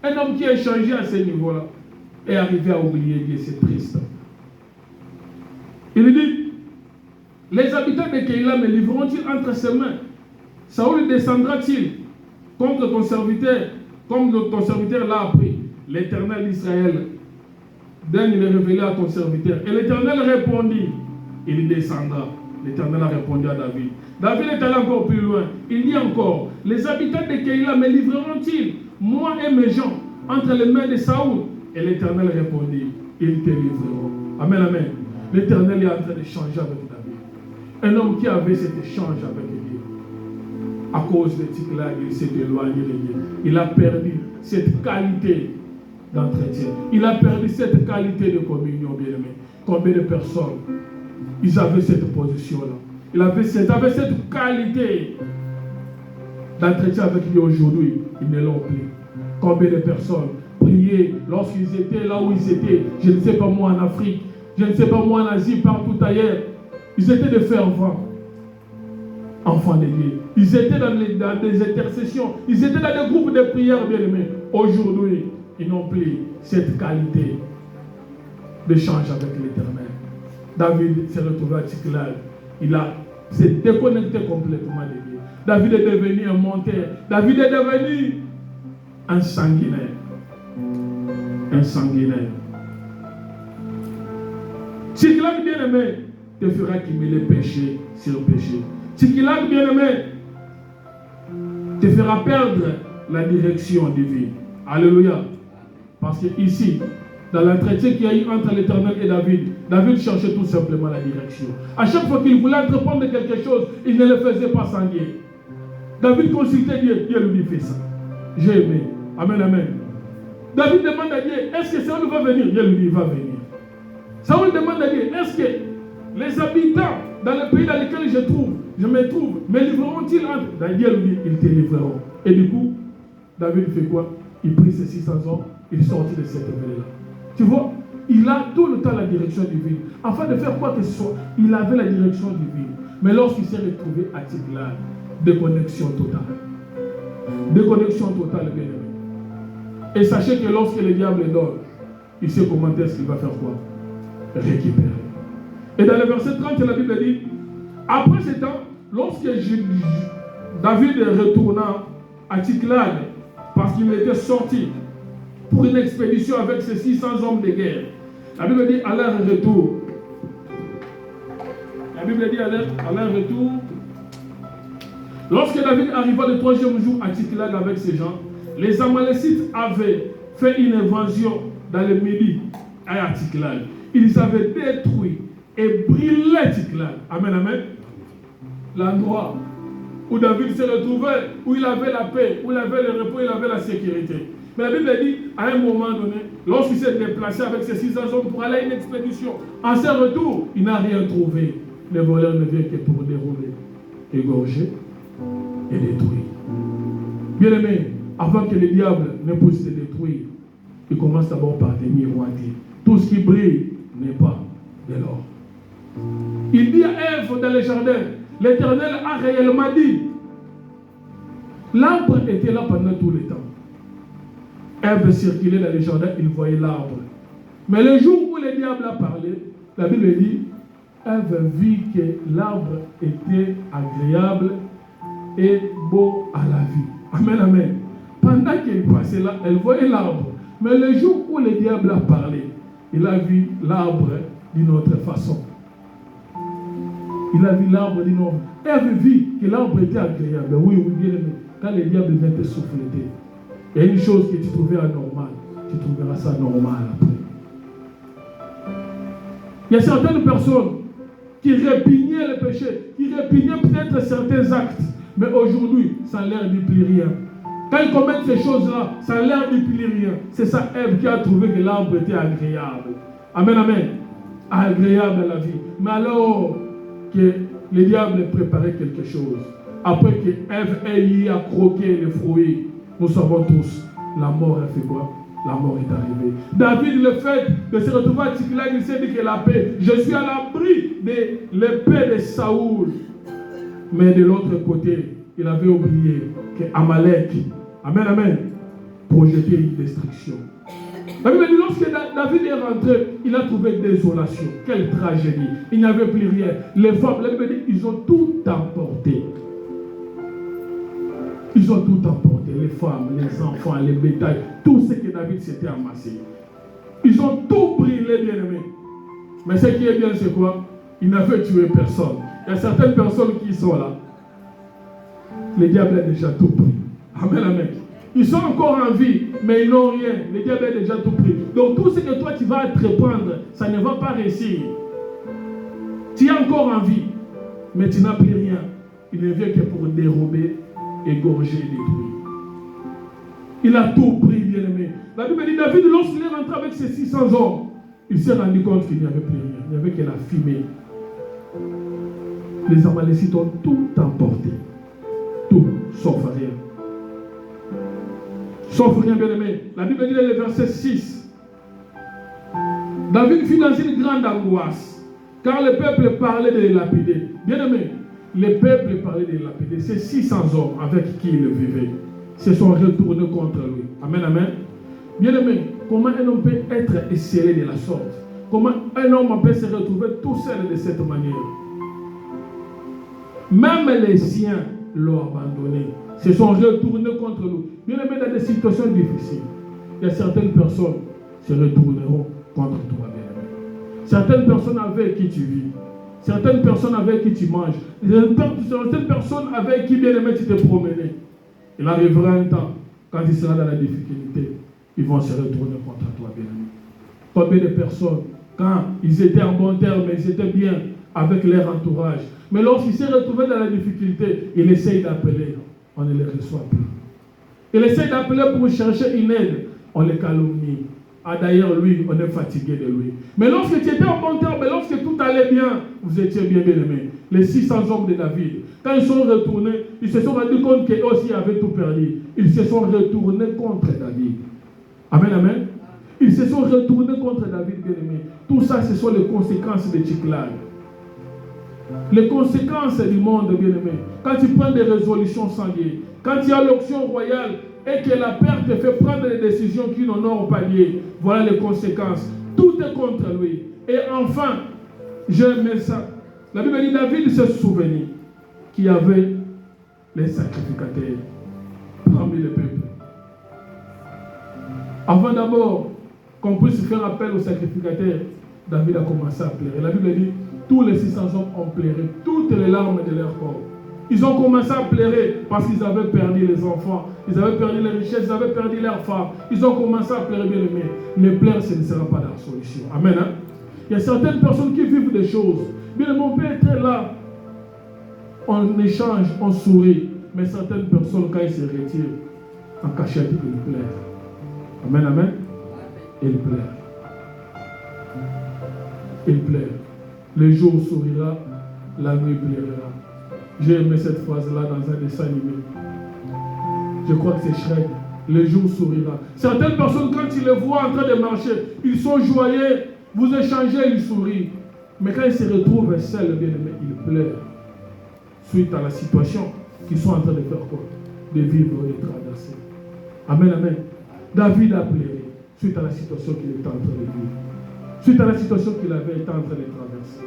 Un homme qui a échangé à ce niveau-là est arrivé à oublier Dieu, c'est triste. Il dit, les habitants de Keïla me livreront-ils entre ses mains? Saül descendra-t-il contre ton serviteur, comme ton serviteur l'a appris? L'Éternel d'Israël daigne le révéler à ton serviteur. Et l'Éternel répondit, il descendra. L'Éternel a répondu à David. David est allé encore plus loin. Il dit encore, les habitants de Keïla me livreront-ils, moi et mes gens, entre les mains de Saül? Et l'Éternel répondit, ils te livreront. Amen, amen. L'Éternel est en train d'échanger avec David. Un homme qui avait cet échange avec Dieu. À cause de Tsiklag, il s'est éloigné de Dieu. Il a perdu cette qualité d'entretien. Il a perdu cette qualité de communion, bien-aimé. Combien de personnes, ils avaient cette position-là. Ils avaient cette qualité d'entretien avec Dieu aujourd'hui. Ils ne l'ont plus. Combien de personnes priaient lorsqu'ils étaient là où ils étaient, je ne sais pas moi en Afrique, je ne sais pas moi en Asie, partout ailleurs. Ils étaient des fervents enfants de Dieu. Ils étaient dans des intercessions. Ils étaient dans des groupes de prière, bien-aimés. Aujourd'hui, ils n'ont plus cette qualité d'échange avec l'Éternel. David s'est retrouvé à Tsiklag. Il s'est déconnecté complètement de Dieu. David est devenu un menteur. David est devenu un sanguinaire. Un sanguinaire. Tsiklag, bien-aimé, te fera accumuler péché sur péché. Tsiklag, bien-aimé, te fera perdre la direction divine. Alléluia. Parce que ici, dans l'entretien qu'il y a eu entre l'Éternel et David, David cherchait tout simplement la direction. À chaque fois qu'il voulait entreprendre quelque chose, il ne le faisait pas sans Dieu. David consultait Dieu, Dieu lui fait ça. J'ai aimé. Amen, amen. David demande à Dieu, est-ce que Saül va venir? Dieu lui dit, il va venir. Saül demande à Dieu, est-ce que les habitants dans le pays dans lequel je me trouve, me livreront-ils entre? Dieu lui dit, ils te livreront. Et du coup, David fait quoi? Il prit ses 600 hommes, il sortit de cette vallée-là. Tu vois, il a tout le temps la direction divine. Afin de faire quoi que ce soit, il avait la direction divine. Mais lorsqu'il s'est retrouvé à Tiglath, déconnexion totale. Déconnexion totale, bien aimé. Et sachez que lorsque le diable donne, il sait comment est-ce qu'il va faire quoi? Récupérer. Et dans le verset 30, la Bible dit, après ce temps, lorsque David retourna à Tiglath, parce qu'il était sorti pour une expédition avec ses 600 hommes de guerre. La Bible dit à leur retour. La Bible dit à leur retour. Lorsque David arriva le 3e jour à Tiglath avec ses gens, les Amalécites avaient fait une invasion dans le midi à Tiglath. Ils avaient détruit et brûlé Tiglath. Amen, amen. L'endroit où David se retrouvait, où il avait la paix, où il avait le repos, il avait la sécurité. Mais la Bible dit, à un moment donné, lorsqu'il s'est déplacé avec ses 600 hommes pour aller à une expédition, en ses retours, il n'a rien trouvé. Les voleurs ne viennent que pour dérouler, égorger et détruire. Bien aimé, avant que le diable ne puisse te détruire, il commence d'abord par te miroiter. Tout ce qui brille n'est pas de l'or. Il dit à Ève dans le jardin, l'Éternel a réellement dit, l'arbre était là pendant tout le temps. Ève circulait dans le jardin, il voyait l'arbre. Mais le jour où le diable a parlé, la Bible dit, Ève vit que l'arbre était agréable et beau à la vue. Amen, amen. Pendant qu'elle passait là, elle voyait l'arbre. Mais le jour où le diable a parlé, il a vu l'arbre d'une autre façon. Il a vu l'arbre d'une autre façon. Ève vit que l'arbre était agréable. Oui, bien aimé. Quand le diable vient te souffler, il y a une chose que tu trouvais anormale, tu trouveras ça normal après. Il y a certaines personnes qui répugnaient le péché, qui répugnaient peut-être certains actes, mais aujourd'hui, ça ne leur dit plus rien. Quand ils commettent ces choses-là, ça ne leur dit plus rien. C'est ça, Ève, qui a trouvé que l'arbre était agréable. Amen, amen. Agréable à la vie. Mais alors que le diable préparait quelque chose, après que Ève ait eu à croquer les fruits, nous savons tous, la mort a fait quoi? La mort est arrivée. David, le fait de se retrouver à Tiglath, il s'est dit que la paix, je suis à l'abri de l'épée de Saoul. Mais de l'autre côté, il avait oublié que Amalek, amen, amen, projetait une destruction. La Bible dit, lorsque David est rentré, il a trouvé désolation. Quelle tragédie. Il n'y avait plus rien. Les femmes, la Bible dit, ils ont tout emporté. Ils ont tout emporté, les femmes, les enfants, les bétails, tout ce que David s'était amassé. Ils ont tout brûlé, bien aimé. Mais ce qui est bien, c'est quoi? Il n'avait tué personne. Il y a certaines personnes qui sont là. Le diable a déjà tout pris. Amen, amen. Ils sont encore en vie, mais ils n'ont rien. Le diable a déjà tout pris. Donc tout ce que toi tu vas entreprendre, ça ne va pas réussir. Tu es encore en vie, mais tu n'as plus rien. Il ne vient que pour dérober, égorger et détruire. Il a tout pris, bien aimé. La Bible dit, David, lorsqu'il est rentré avec ses 600 hommes, il s'est rendu compte qu'il n'y avait plus rien. Il n'y avait que la fumée. Les Amalécites ont tout emporté. Tout, sauf rien. Sauf rien, bien aimé. La Bible dit dans le verset 6. David fut dans une grande angoisse, car le peuple parlait de les lapider. Bien aimé, le peuple parlait de les lapider. Ces 600 hommes avec qui il vivait se sont retournés contre lui. Amen, amen. Bien aimé, comment un homme peut être esselé de la sorte? Comment un homme peut se retrouver tout seul de cette manière? Même les siens l'ont abandonné, se sont retournés contre lui. Bien aimé, dans des situations difficiles, il y a certaines personnes qui se retourneront contre toi, bien aimé. Certaines personnes avec qui tu vis, certaines personnes avec qui tu manges, certaines personnes avec qui, bien aimé, tu t'es promené. Il arrivera un temps, quand il sera dans la difficulté, ils vont se retourner contre toi, bien-aimé. Combien de personnes, quand ils étaient en bon terme, ils étaient bien avec leur entourage, mais lorsqu'ils se retrouvent dans la difficulté, ils essayent d'appeler, on ne les reçoit plus. Ils essayent d'appeler pour chercher une aide, on les calomnie. Ah d'ailleurs, lui, on est fatigué de lui. Mais lorsque tu étais en bon terme, lorsque tout allait bien, vous étiez bien aimé. Les 600 hommes de David, quand ils sont retournés, ils se sont rendus compte qu'eux aussi avaient tout perdu. Ils se sont retournés contre David. Amen, amen. Ils se sont retournés contre David, bien aimé. Tout ça, ce sont les conséquences de Tchiklag. Les conséquences du monde, bien aimé. Quand tu prends des résolutions sanguines, quand il y a l'option royale et que la perte te fait prendre des décisions qui n'honorent pas Dieu, voilà les conséquences. Tout est contre lui. Et enfin, j'aime ça. La Bible dit David se souvenait qu'il y avait les sacrificateurs parmi le peuple. Avant d'abord qu'on puisse faire appel aux sacrificateurs, David a commencé à pleurer. La Bible dit tous les 600 hommes ont pleuré, toutes les larmes de leur corps. Ils ont commencé à pleurer parce qu'ils avaient perdu les enfants, ils avaient perdu les richesses, ils avaient perdu leurs femmes. Ils ont commencé à pleurer, bien aimé. Mais pleurer, ce ne sera pas la solution. Amen. Hein? Il y a certaines personnes qui vivent des choses. Bien, mon père était là. On échange, on sourit. Mais certaines personnes, quand ils se retirent, en cachette, ils pleurent. Amen, amen. Ils pleurent. Ils pleurent. Le jour sourira, la nuit pleurera. J'ai aimé cette phrase-là dans un dessin animé. Je crois que c'est Shrek. Le jour sourira. Certaines personnes, quand ils les voient en train de marcher, ils sont joyeux. Vous échangez, ils sourient. Mais quand ils se retrouvent seuls, bien aimés, ils pleurent. Suite à la situation qu'ils sont en train de faire quoi? De vivre et de traverser. Amen, amen. David a pleuré suite à la situation qu'il était en train de vivre. Suite à la situation qu'il avait été en train de traverser.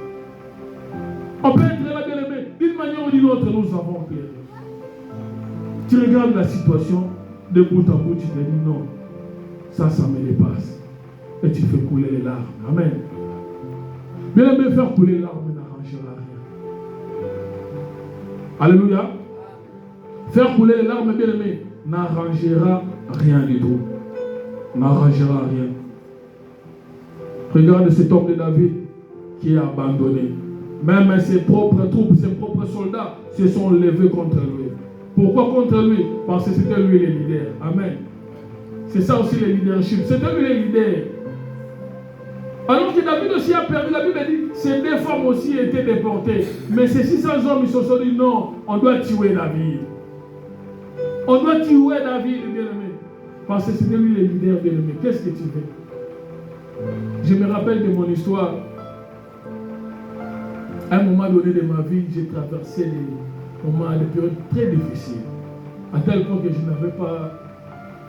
On peut être là, bien aimé. D'une manière ou d'une autre, nous avons pleuré. Tu regardes la situation de bout en bout, tu te dis non, ça me dépasse. Et tu fais couler les larmes. Amen. Bien aimé, faire couler les larmes n'arrangera rien. Alléluia. Faire couler les larmes, bien aimé, n'arrangera rien du tout. N'arrangera rien. Regarde cet homme de David qui est abandonné. Même ses propres troupes, ses propres soldats se sont levés contre lui. Pourquoi contre lui? Parce que c'était lui le leader. Amen. C'est ça aussi le leadership. C'était lui le leader. Alors que David aussi a perdu, la Bible dit, ces deux femmes aussi étaient déportées. Mais ces 600 hommes, ils se sont dit non, on doit tuer David. On doit tuer David, bien-aimé. Parce que c'était lui le leader, bien-aimé. Qu'est-ce que tu fais? Je me rappelle de mon histoire. À un moment donné de ma vie, j'ai traversé des moments, des périodes très difficiles. À tel point que je n'avais pas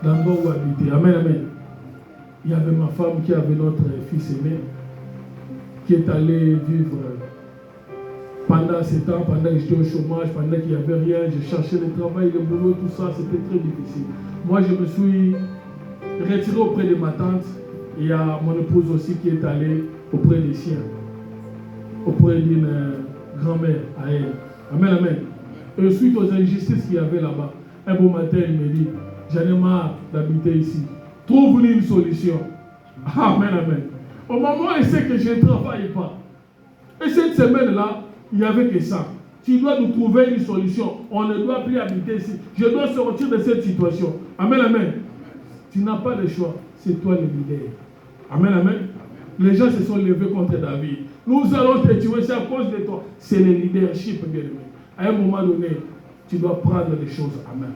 d'endroit où habiter. Amen, amen. Il y avait ma femme qui avait notre fils aîné, qui est allé vivre pendant ce temps, pendant que j'étais au chômage, pendant qu'il n'y avait rien, je cherchais le travail, le boulot, tout ça, c'était très difficile. Moi, je me suis retiré auprès de ma tante. Il y a mon épouse aussi qui est allée auprès des siens, auprès d'une grand-mère à elle. Amen, amen. Et suite aux injustices qu'il y avait là-bas, un beau matin, il me dit, j'en ai marre d'habiter ici. Trouve-nous une solution. Amen, amen. Au moment où il sait que je ne travaille pas. Et cette semaine-là, il n'y avait que ça. Tu dois nous trouver une solution. On ne doit plus habiter ici. Je dois sortir de cette situation. Amen, amen. Tu n'as pas le choix. C'est toi le leader. Amen, amen. Les gens se sont levés contre David. Nous allons te tuer, c'est à cause de toi. C'est le leadership, bien aimé. À un moment donné, tu dois prendre les choses à main.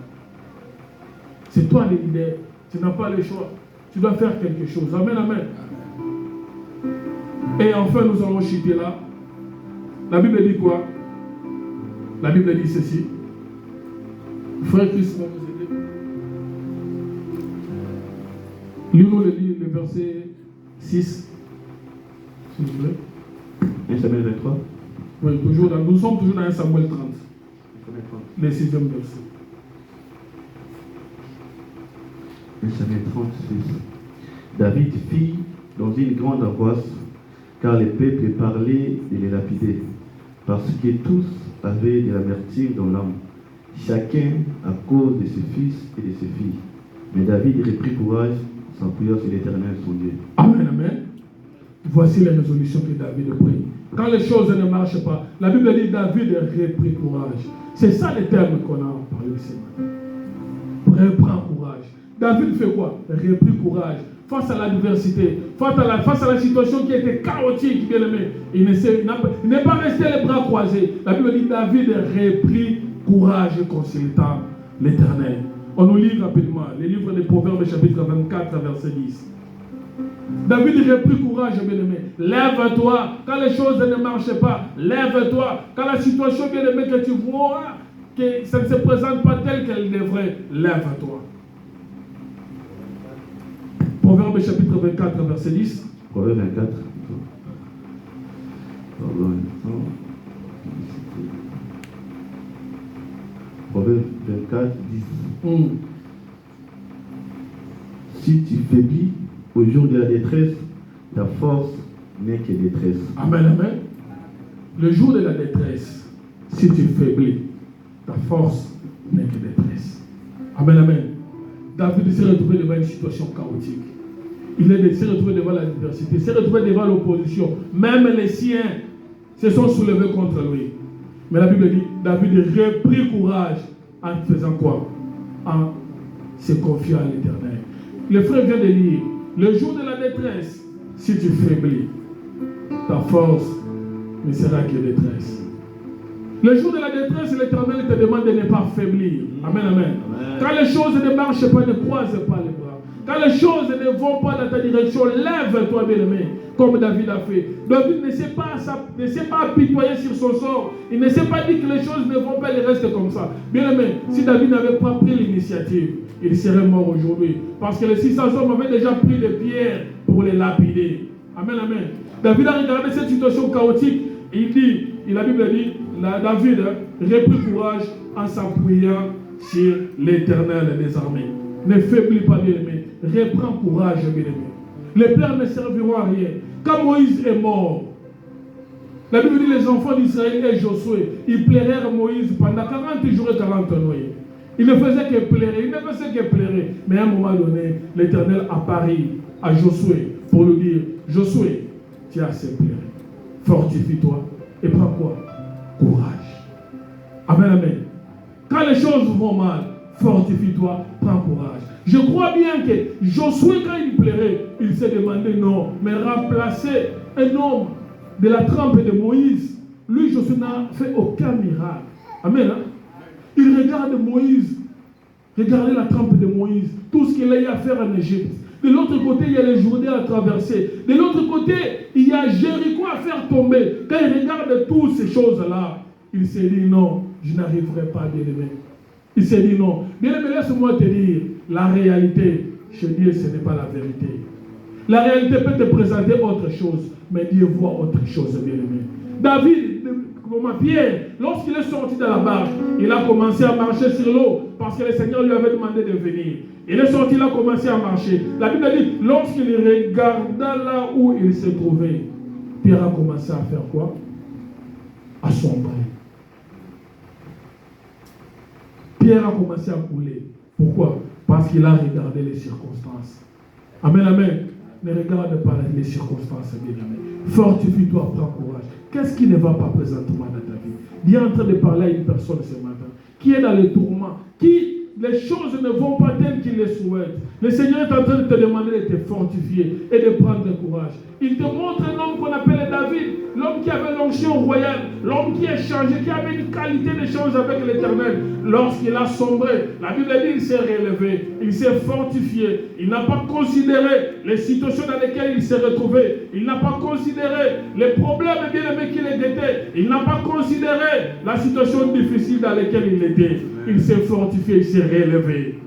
C'est toi le leader. Tu n'as pas le choix. Tu dois faire quelque chose. Amen, amen. Et enfin, nous allons chuter là. La Bible dit quoi? La Bible dit ceci. Frère Christ va vous aider. Lisons le verset 6. S'il vous plaît. 1 Samuel 23. Oui, nous sommes toujours dans 1 Samuel 30. Le 6e verset. 1 Samuel 36. David fit dans une grande angoisse, car les peuples parlaient de les lapider, parce que tous avaient de l'amertume dans l'âme, chacun à cause de ses fils et de ses filles. Mais David reprit courage, s'appuyant sur l'Éternel son Dieu. Amen, amen. Voici les résolutions que David prit. Quand les choses ne marchent pas, la Bible dit David reprit courage. C'est ça le terme qu'on a parlé ce matin. Reprends courage. David fait quoi? Reprit courage. Face à l'adversité, face à la situation qui était chaotique, bien aimé, il n'est pas resté les bras croisés. La Bible dit David reprit courage consultant l'Éternel. On nous lit rapidement les livres des Proverbes, chapitre 24, verset 10. David reprit courage, bien aimé. Lève-toi quand les choses ne marchent pas. Lève-toi quand la situation, bien aimé, que tu vois que ça ne se présente pas telle qu'elle devrait. Lève-toi. Proverbe chapitre 24, verset 10. Proverbe 24. Proverbe 24, 10. Si tu faiblis au jour de la détresse, ta force n'est que détresse. Amen, amen. Le jour de la détresse, si tu faiblis, ta force n'est que détresse. Amen, amen. David s'est retrouvé devant une situation chaotique. Il s'est retrouvé devant l'adversité, il s'est retrouvé devant l'opposition. Même les siens se sont soulevés contre lui. Mais la Bible dit, David reprit courage en faisant quoi? En se confiant à l'Éternel. Le frère vient de lire, le jour de la détresse, si tu faiblis, ta force ne sera que détresse. Le jour de la détresse, l'Éternel te demande de ne pas faiblir. Amen, amen. Amen. Quand les choses ne marchent pas, ne croise pas les bras. Quand les choses ne vont pas dans ta direction, lève-toi, bien-aimé, comme David a fait. David ne s'est pas apitoyé sur son sort. Il ne s'est pas dit que les choses ne vont pas, il reste comme ça. Bien-aimé, si David n'avait pas pris l'initiative, il serait mort aujourd'hui. Parce que les 600 hommes avaient déjà pris des pierres pour les lapider. Amen, amen. David a regardé cette situation chaotique et il dit, la Bible dit, David reprit courage en s'appuyant sur l'Éternel des armées. Ne faiblis pas, bien-aimé. Reprends courage, bien-aimé. Les pères ne serviront à rien. Quand Moïse est mort, la Bible dit les enfants d'Israël et Josué, ils plairèrent Moïse pendant 40 jours et 40 nuits. Il ne faisait que pleurer. Mais à un moment donné, l'Éternel apparut à Josué pour lui dire, Josué, tu as assez pleuré. Fortifie-toi et prends quoi? Courage. Amen, amen. Quand les choses vont mal, fortifie-toi, prends courage. Je crois bien que Josué, quand il pleurait, il s'est demandé non, mais remplacer un homme de la trempe de Moïse. Lui, Josué n'a fait aucun miracle. Amen. Hein? Il regarde Moïse. Regardez la trempe de Moïse. Tout ce qu'il a eu à faire en Égypte. De l'autre côté, il y a les Jourdains à traverser. De l'autre côté, il y a Jéricho à faire tomber. Quand il regarde toutes ces choses-là, il s'est dit non, je n'arriverai pas, bien-aimé. Il s'est dit non. Bien-aimé, laisse-moi te dire, la réalité, chez Dieu, ce n'est pas la vérité. La réalité peut te présenter autre chose, mais Dieu voit autre chose, bien-aimé. David, comme Pierre, lorsqu'il est sorti de la barque, il a commencé à marcher sur l'eau parce que le Seigneur lui avait demandé de venir. Il est sorti, il a commencé à marcher. La Bible dit, lorsqu'il regarda là où il se trouvait, Pierre a commencé à faire quoi? À sombrer. Pierre a commencé à couler. Pourquoi? Parce qu'il a regardé les circonstances. Amen, amen. Ne regarde pas les circonstances, bien-aimé. Fortifie-toi, prends courage. Qu'est-ce qui ne va pas présentement dans ta vie? Dieu est en train de parler à une personne ce matin qui est dans le tourment, qui les choses ne vont pas telles qu'il les souhaite. Le Seigneur est en train de te demander de te fortifier et de prendre courage. Il te montre un homme qu'on appelle David, l'homme qui avait l'onction royale, l'homme qui est changé, qui avait une qualité d'échange avec l'Éternel. Lorsqu'il a sombré, la Bible dit qu'il s'est relevé, il s'est fortifié. Il n'a pas considéré les situations dans lesquelles il s'est retrouvé. Il n'a pas considéré les problèmes bien-aimés qu'il était. Il n'a pas considéré la situation difficile dans laquelle il était. Il s'est fortifié, il s'est relevé.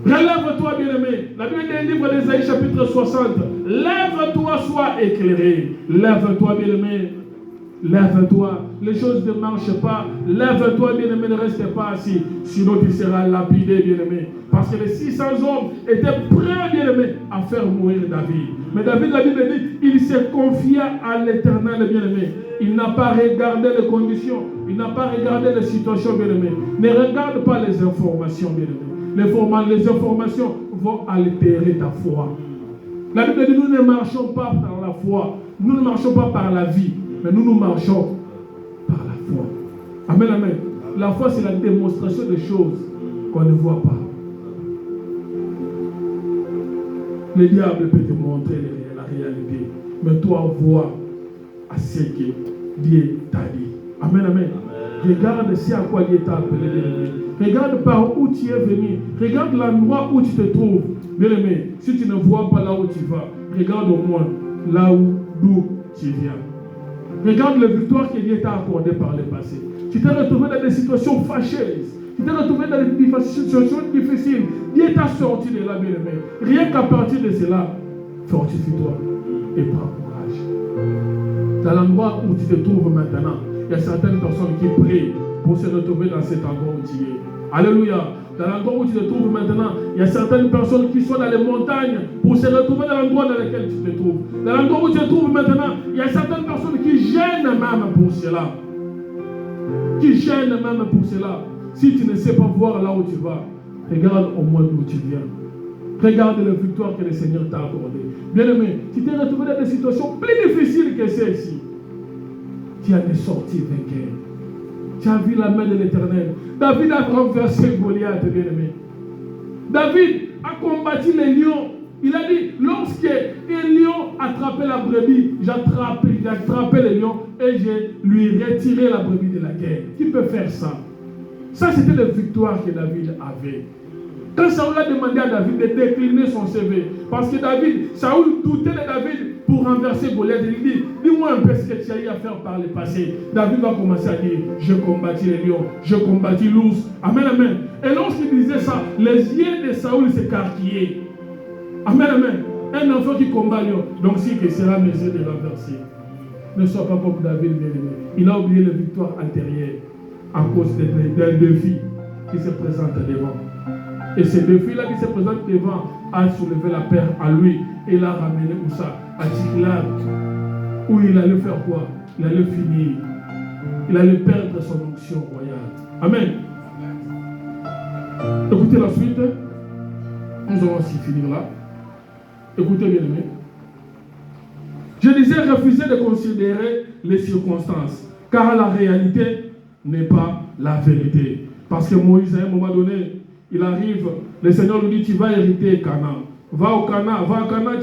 Relève-toi, bien-aimé. La Bible dit dans le livre d'Ésaïe, chapitre 60. Lève-toi, sois éclairé. Lève-toi, bien-aimé. Lève-toi. Les choses ne marchent pas. Lève-toi, bien-aimé. Ne reste pas assis. Sinon, tu seras lapidé, bien-aimé. Parce que les 600 hommes étaient prêts, bien-aimé, à faire mourir David. Mais David, la Bible dit, il s'est confié à l'Éternel, bien-aimé. Il n'a pas regardé les conditions. Il n'a pas regardé les situations, bien-aimé. Ne regarde pas les informations, bien-aimé. Les informations vont altérer ta foi. La Bible dit, nous ne marchons pas par la foi, nous ne marchons pas par la vie, mais nous marchons par la foi. Amen, amen. La foi, c'est la démonstration des choses qu'on ne voit pas. Le diable peut te montrer la réalité, mais toi, vois à ce que Dieu t'a dit. Amen, amen. Regarde ce à quoi Dieu t'a appelé. Regarde par où tu es venu. Regarde l'endroit où tu te trouves. Bien aimé, si tu ne vois pas là où tu vas, regarde au moins là d'où tu viens. Regarde les victoires que Dieu t'a accordées par le passé. Tu t'es retrouvé dans des situations fâcheuses. Tu t'es retrouvé dans des situations difficiles. Dieu t'a sorti de là, bien aimé. Rien qu'à partir de cela, fortifie-toi et prends courage. Dans l'endroit où tu te trouves maintenant, il y a certaines personnes qui prient pour se retrouver dans cet endroit où tu es. Alléluia. Dans l'endroit où tu te trouves maintenant, il y a certaines personnes qui sont dans les montagnes pour se retrouver dans l'endroit dans lequel tu te trouves. Dans l'endroit où tu te trouves maintenant, il y a certaines personnes qui gênent même pour cela. Qui gênent même pour cela. Si tu ne sais pas voir là où tu vas, regarde au moins d'où tu viens. Regarde les victoires que le Seigneur t'a accordées. Bien-aimé, tu t'es retrouvé dans des situations plus difficiles que celles-ci. Tu as des sorties vainqueurs. Tu as vu la main de l'Éternel. David a renversé Goliath, bien-aimé. David a combattu les lions. Il a dit, lorsque un lion attrapait la brebis, j'attrapais le lion et je lui retiré la brebis de la guerre. Qui peut faire ça? Ça, c'était la victoire que David avait. Quand Saoul a demandé à David de décliner son CV, parce que Saoul doutait de David pour renverser Goliath, il dit, dis-moi un peu ce que tu as eu à faire par le passé. David va commencer à dire, je combattis les lions, je combattis l'ours. Amen, amen. Et lorsqu'il disait ça, les yeux de Saoul s'écarquillaient. Amen, amen. Un enfant qui combat lion, donc si que sera mes yeux de renverser. Ne sois pas comme David, bien-aimé. Il a oublié les victoires antérieures à cause d'un défi qui se présente devant. Et ce défi-là qui se présente devant a soulevé la paix à lui et l'a ramené où ça? À Tsiklag, où il allait faire quoi? Il allait finir. Il allait perdre son onction royale. Amen. Écoutez la suite. Nous allons aussi finir là. Écoutez bien aimé. Je disais refuser de considérer les circonstances, car la réalité n'est pas la vérité. Parce que Moïse, à un moment donné, il arrive, le Seigneur lui dit, tu vas hériter Canaan. Va au Canaan,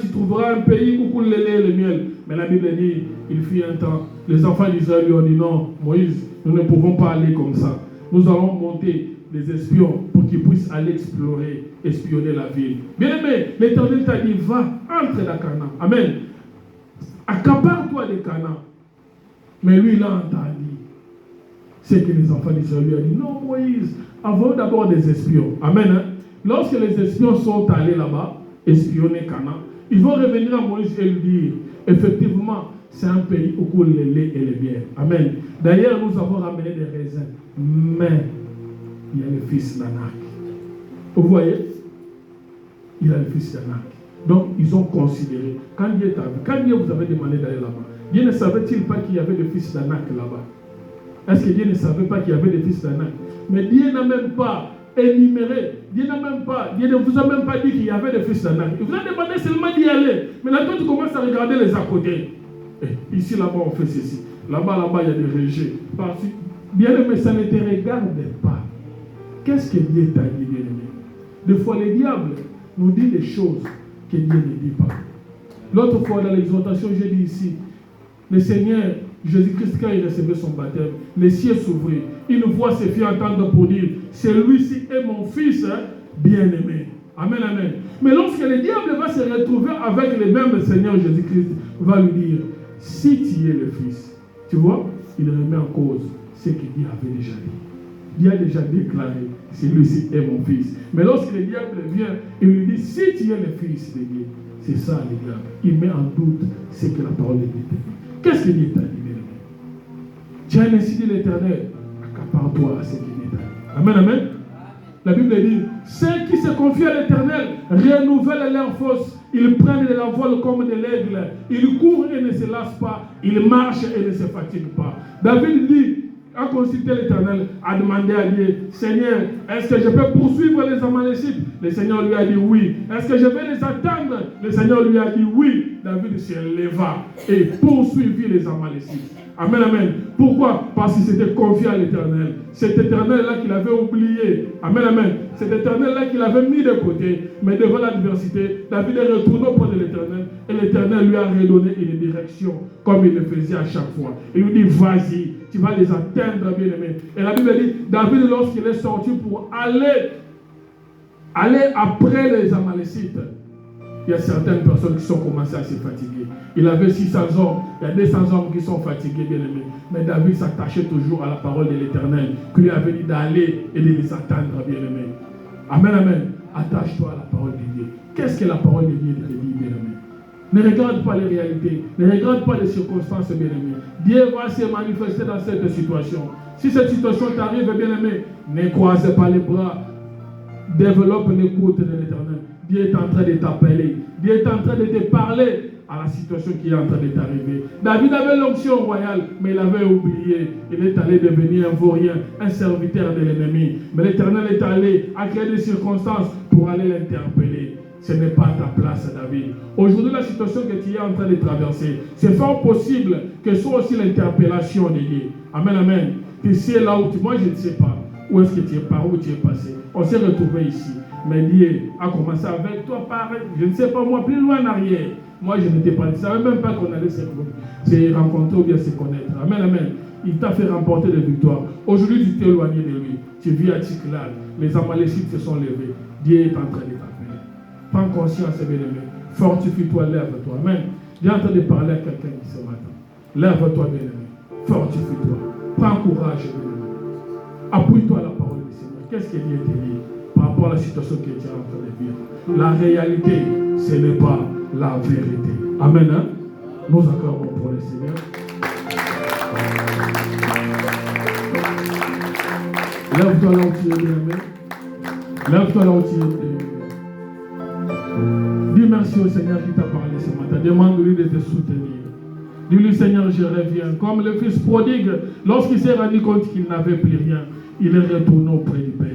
tu trouveras un pays où coule le lait et le miel. Mais la Bible dit, il fut un temps, les enfants d'Israël lui ont dit, non, Moïse, nous ne pouvons pas aller comme ça. Nous allons monter des espions pour qu'ils puissent aller explorer, espionner la ville. Bien aimé, l'Éternel t'a dit, va, entre dans Canaan. Amen. Accapare-toi de Canaan. Mais lui, il a entendu. C'est que les enfants d'Israël lui ont dit, non, Moïse, avons d'abord des espions. Amen. Hein? Lorsque les espions sont allés là-bas, espionner Canaan, ils vont revenir à Moïse et lui dire, effectivement, c'est un pays où coule le lait et le miel. Amen. D'ailleurs, nous avons ramené des raisins. Mais, il y a le fils d'Anak. Vous voyez? Il y a le fils d'Anak. Donc, ils ont considéré, quand Dieu vous avait demandé d'aller là-bas, Dieu ne savait-il pas qu'il y avait des fils d'Anak là-bas? Est-ce que Dieu ne savait pas qu'il y avait des fils d'Anak? Mais Dieu n'a même pas énuméré, Dieu ne vous a même pas dit qu'il y avait des fils d'Anak. Il vous a demandé seulement d'y aller. Mais là, toi, tu commences à regarder les à côté. Et ici, là-bas, on fait ceci. Là-bas, il y a des rejets. Bien aimé, ça ne te regarde pas. Qu'est-ce que Dieu t'a dit, bien aimé? Des fois, le diable nous dit des choses que Dieu ne dit pas. L'autre fois, dans l'exhortation, j'ai dit ici, le Seigneur Jésus-Christ, quand il recevait son baptême, les cieux s'ouvrirent. Une voix se fit entendre pour dire, celui-ci est mon fils bien-aimé. Amen, amen. Mais lorsque le diable va se retrouver avec le même Seigneur Jésus-Christ, va lui dire, si tu es le fils, tu vois, il remet en cause ce que Dieu avait déjà dit. Dieu a déjà déclaré, celui-ci est mon fils. Mais lorsque le diable vient, il lui dit, si tu es le fils de Dieu, c'est ça le diable. Il met en doute ce que la parole de Dieu dit. Qu'est-ce que Dieu t'a dit? Tu as ainsi dit l'Éternel, accapare-toi à ce que Dieu t'a dit. Amen, amen. La Bible dit, ceux qui se confient à l'Éternel renouvellent leurs forces. Ils prennent de la voile comme de l'aigle. Ils courent et ne se lassent pas. Ils marchent et ne se fatiguent pas. David dit, a consulté l'Éternel, a demandé à Dieu, Seigneur, est-ce que je peux poursuivre les Amalécites? Le Seigneur lui a dit oui. Est-ce que je vais les atteindre? Le Seigneur lui a dit oui. David se leva et poursuivit les Amalécites. Amen, amen. Pourquoi? Parce qu'il s'était confié à l'Éternel. Cet Éternel-là qu'il avait oublié. Amen, amen. Cet Éternel-là qu'il avait mis de côté. Mais devant l'adversité, David est retourné auprès de l'Éternel. Et l'Éternel lui a redonné une direction, comme il le faisait à chaque fois. Il lui dit, vas-y, tu vas les atteindre, bien-aimé. Et la Bible dit, David, lorsqu'il est sorti pour aller après les Amalécites, il y a certaines personnes qui sont commencées à se fatiguer. Il avait 600 hommes, il y a 200 hommes qui sont fatigués, bien aimés. Mais David s'attachait toujours à la parole de l'Éternel, qui lui avait dit d'aller et de les attendre, bien aimés. Amen, amen. Attache-toi à la parole de Dieu. Qu'est-ce que la parole de Dieu te dit, bien aimé? Ne regarde pas les réalités, ne regarde pas les circonstances, bien aimé. Dieu va se manifester dans cette situation. Si cette situation t'arrive, bien aimé, ne croise pas les bras. Développe l'écoute de l'Éternel. Dieu est en train de t'appeler. Dieu est en train de te parler à la situation qui est en train de t'arriver. David avait l'onction royale, mais il avait oublié. Il est allé devenir un vaurien, un serviteur de l'ennemi. Mais l'Éternel est allé à créer des circonstances pour aller l'interpeller. Ce n'est pas ta place, David. Aujourd'hui, la situation que tu es en train de traverser, c'est fort possible que ce soit aussi l'interpellation de Dieu. Amen, amen. Tu sais là où tu... Moi, je ne sais pas. Où est-ce que tu es, par où tu es passé? On s'est retrouvé ici. Mais Dieu a commencé avec toi par, je ne sais pas moi, plus loin en arrière. Moi, je n'étais pas, je ne savais même pas qu'on allait se rencontrer ou bien se connaître. Amen, amen. Il t'a fait remporter des victoires. Aujourd'hui, tu t'es éloigné de lui. Tu vis à Tsiklag. Les Amalécites se sont levés. Dieu est en train de t'appeler. Prends conscience, bien-aimé. Fortifie-toi, lève-toi. Amen. Dieu est en train de parler à quelqu'un qui ce matin. Lève-toi, bien-aimé. Fortifie-toi. Prends courage, bien-aimé. Appuie-toi à la parole du Seigneur. Qu'est-ce que Dieu te dit par rapport à la situation que tu es en train de vivre? La réalité, ce n'est pas la vérité. Amen. Hein? Nous acclamons pour le Seigneur. Lève-toi là où tu es, bien-aimé. Lève-toi là où tu es, bien-aimé. Dis merci au Seigneur qui t'a parlé ce matin. Demande-lui de te soutenir. Dis-lui, Seigneur, je reviens. Comme le fils prodigue, lorsqu'il s'est rendu compte qu'il n'avait plus rien, il est retourné auprès du Père.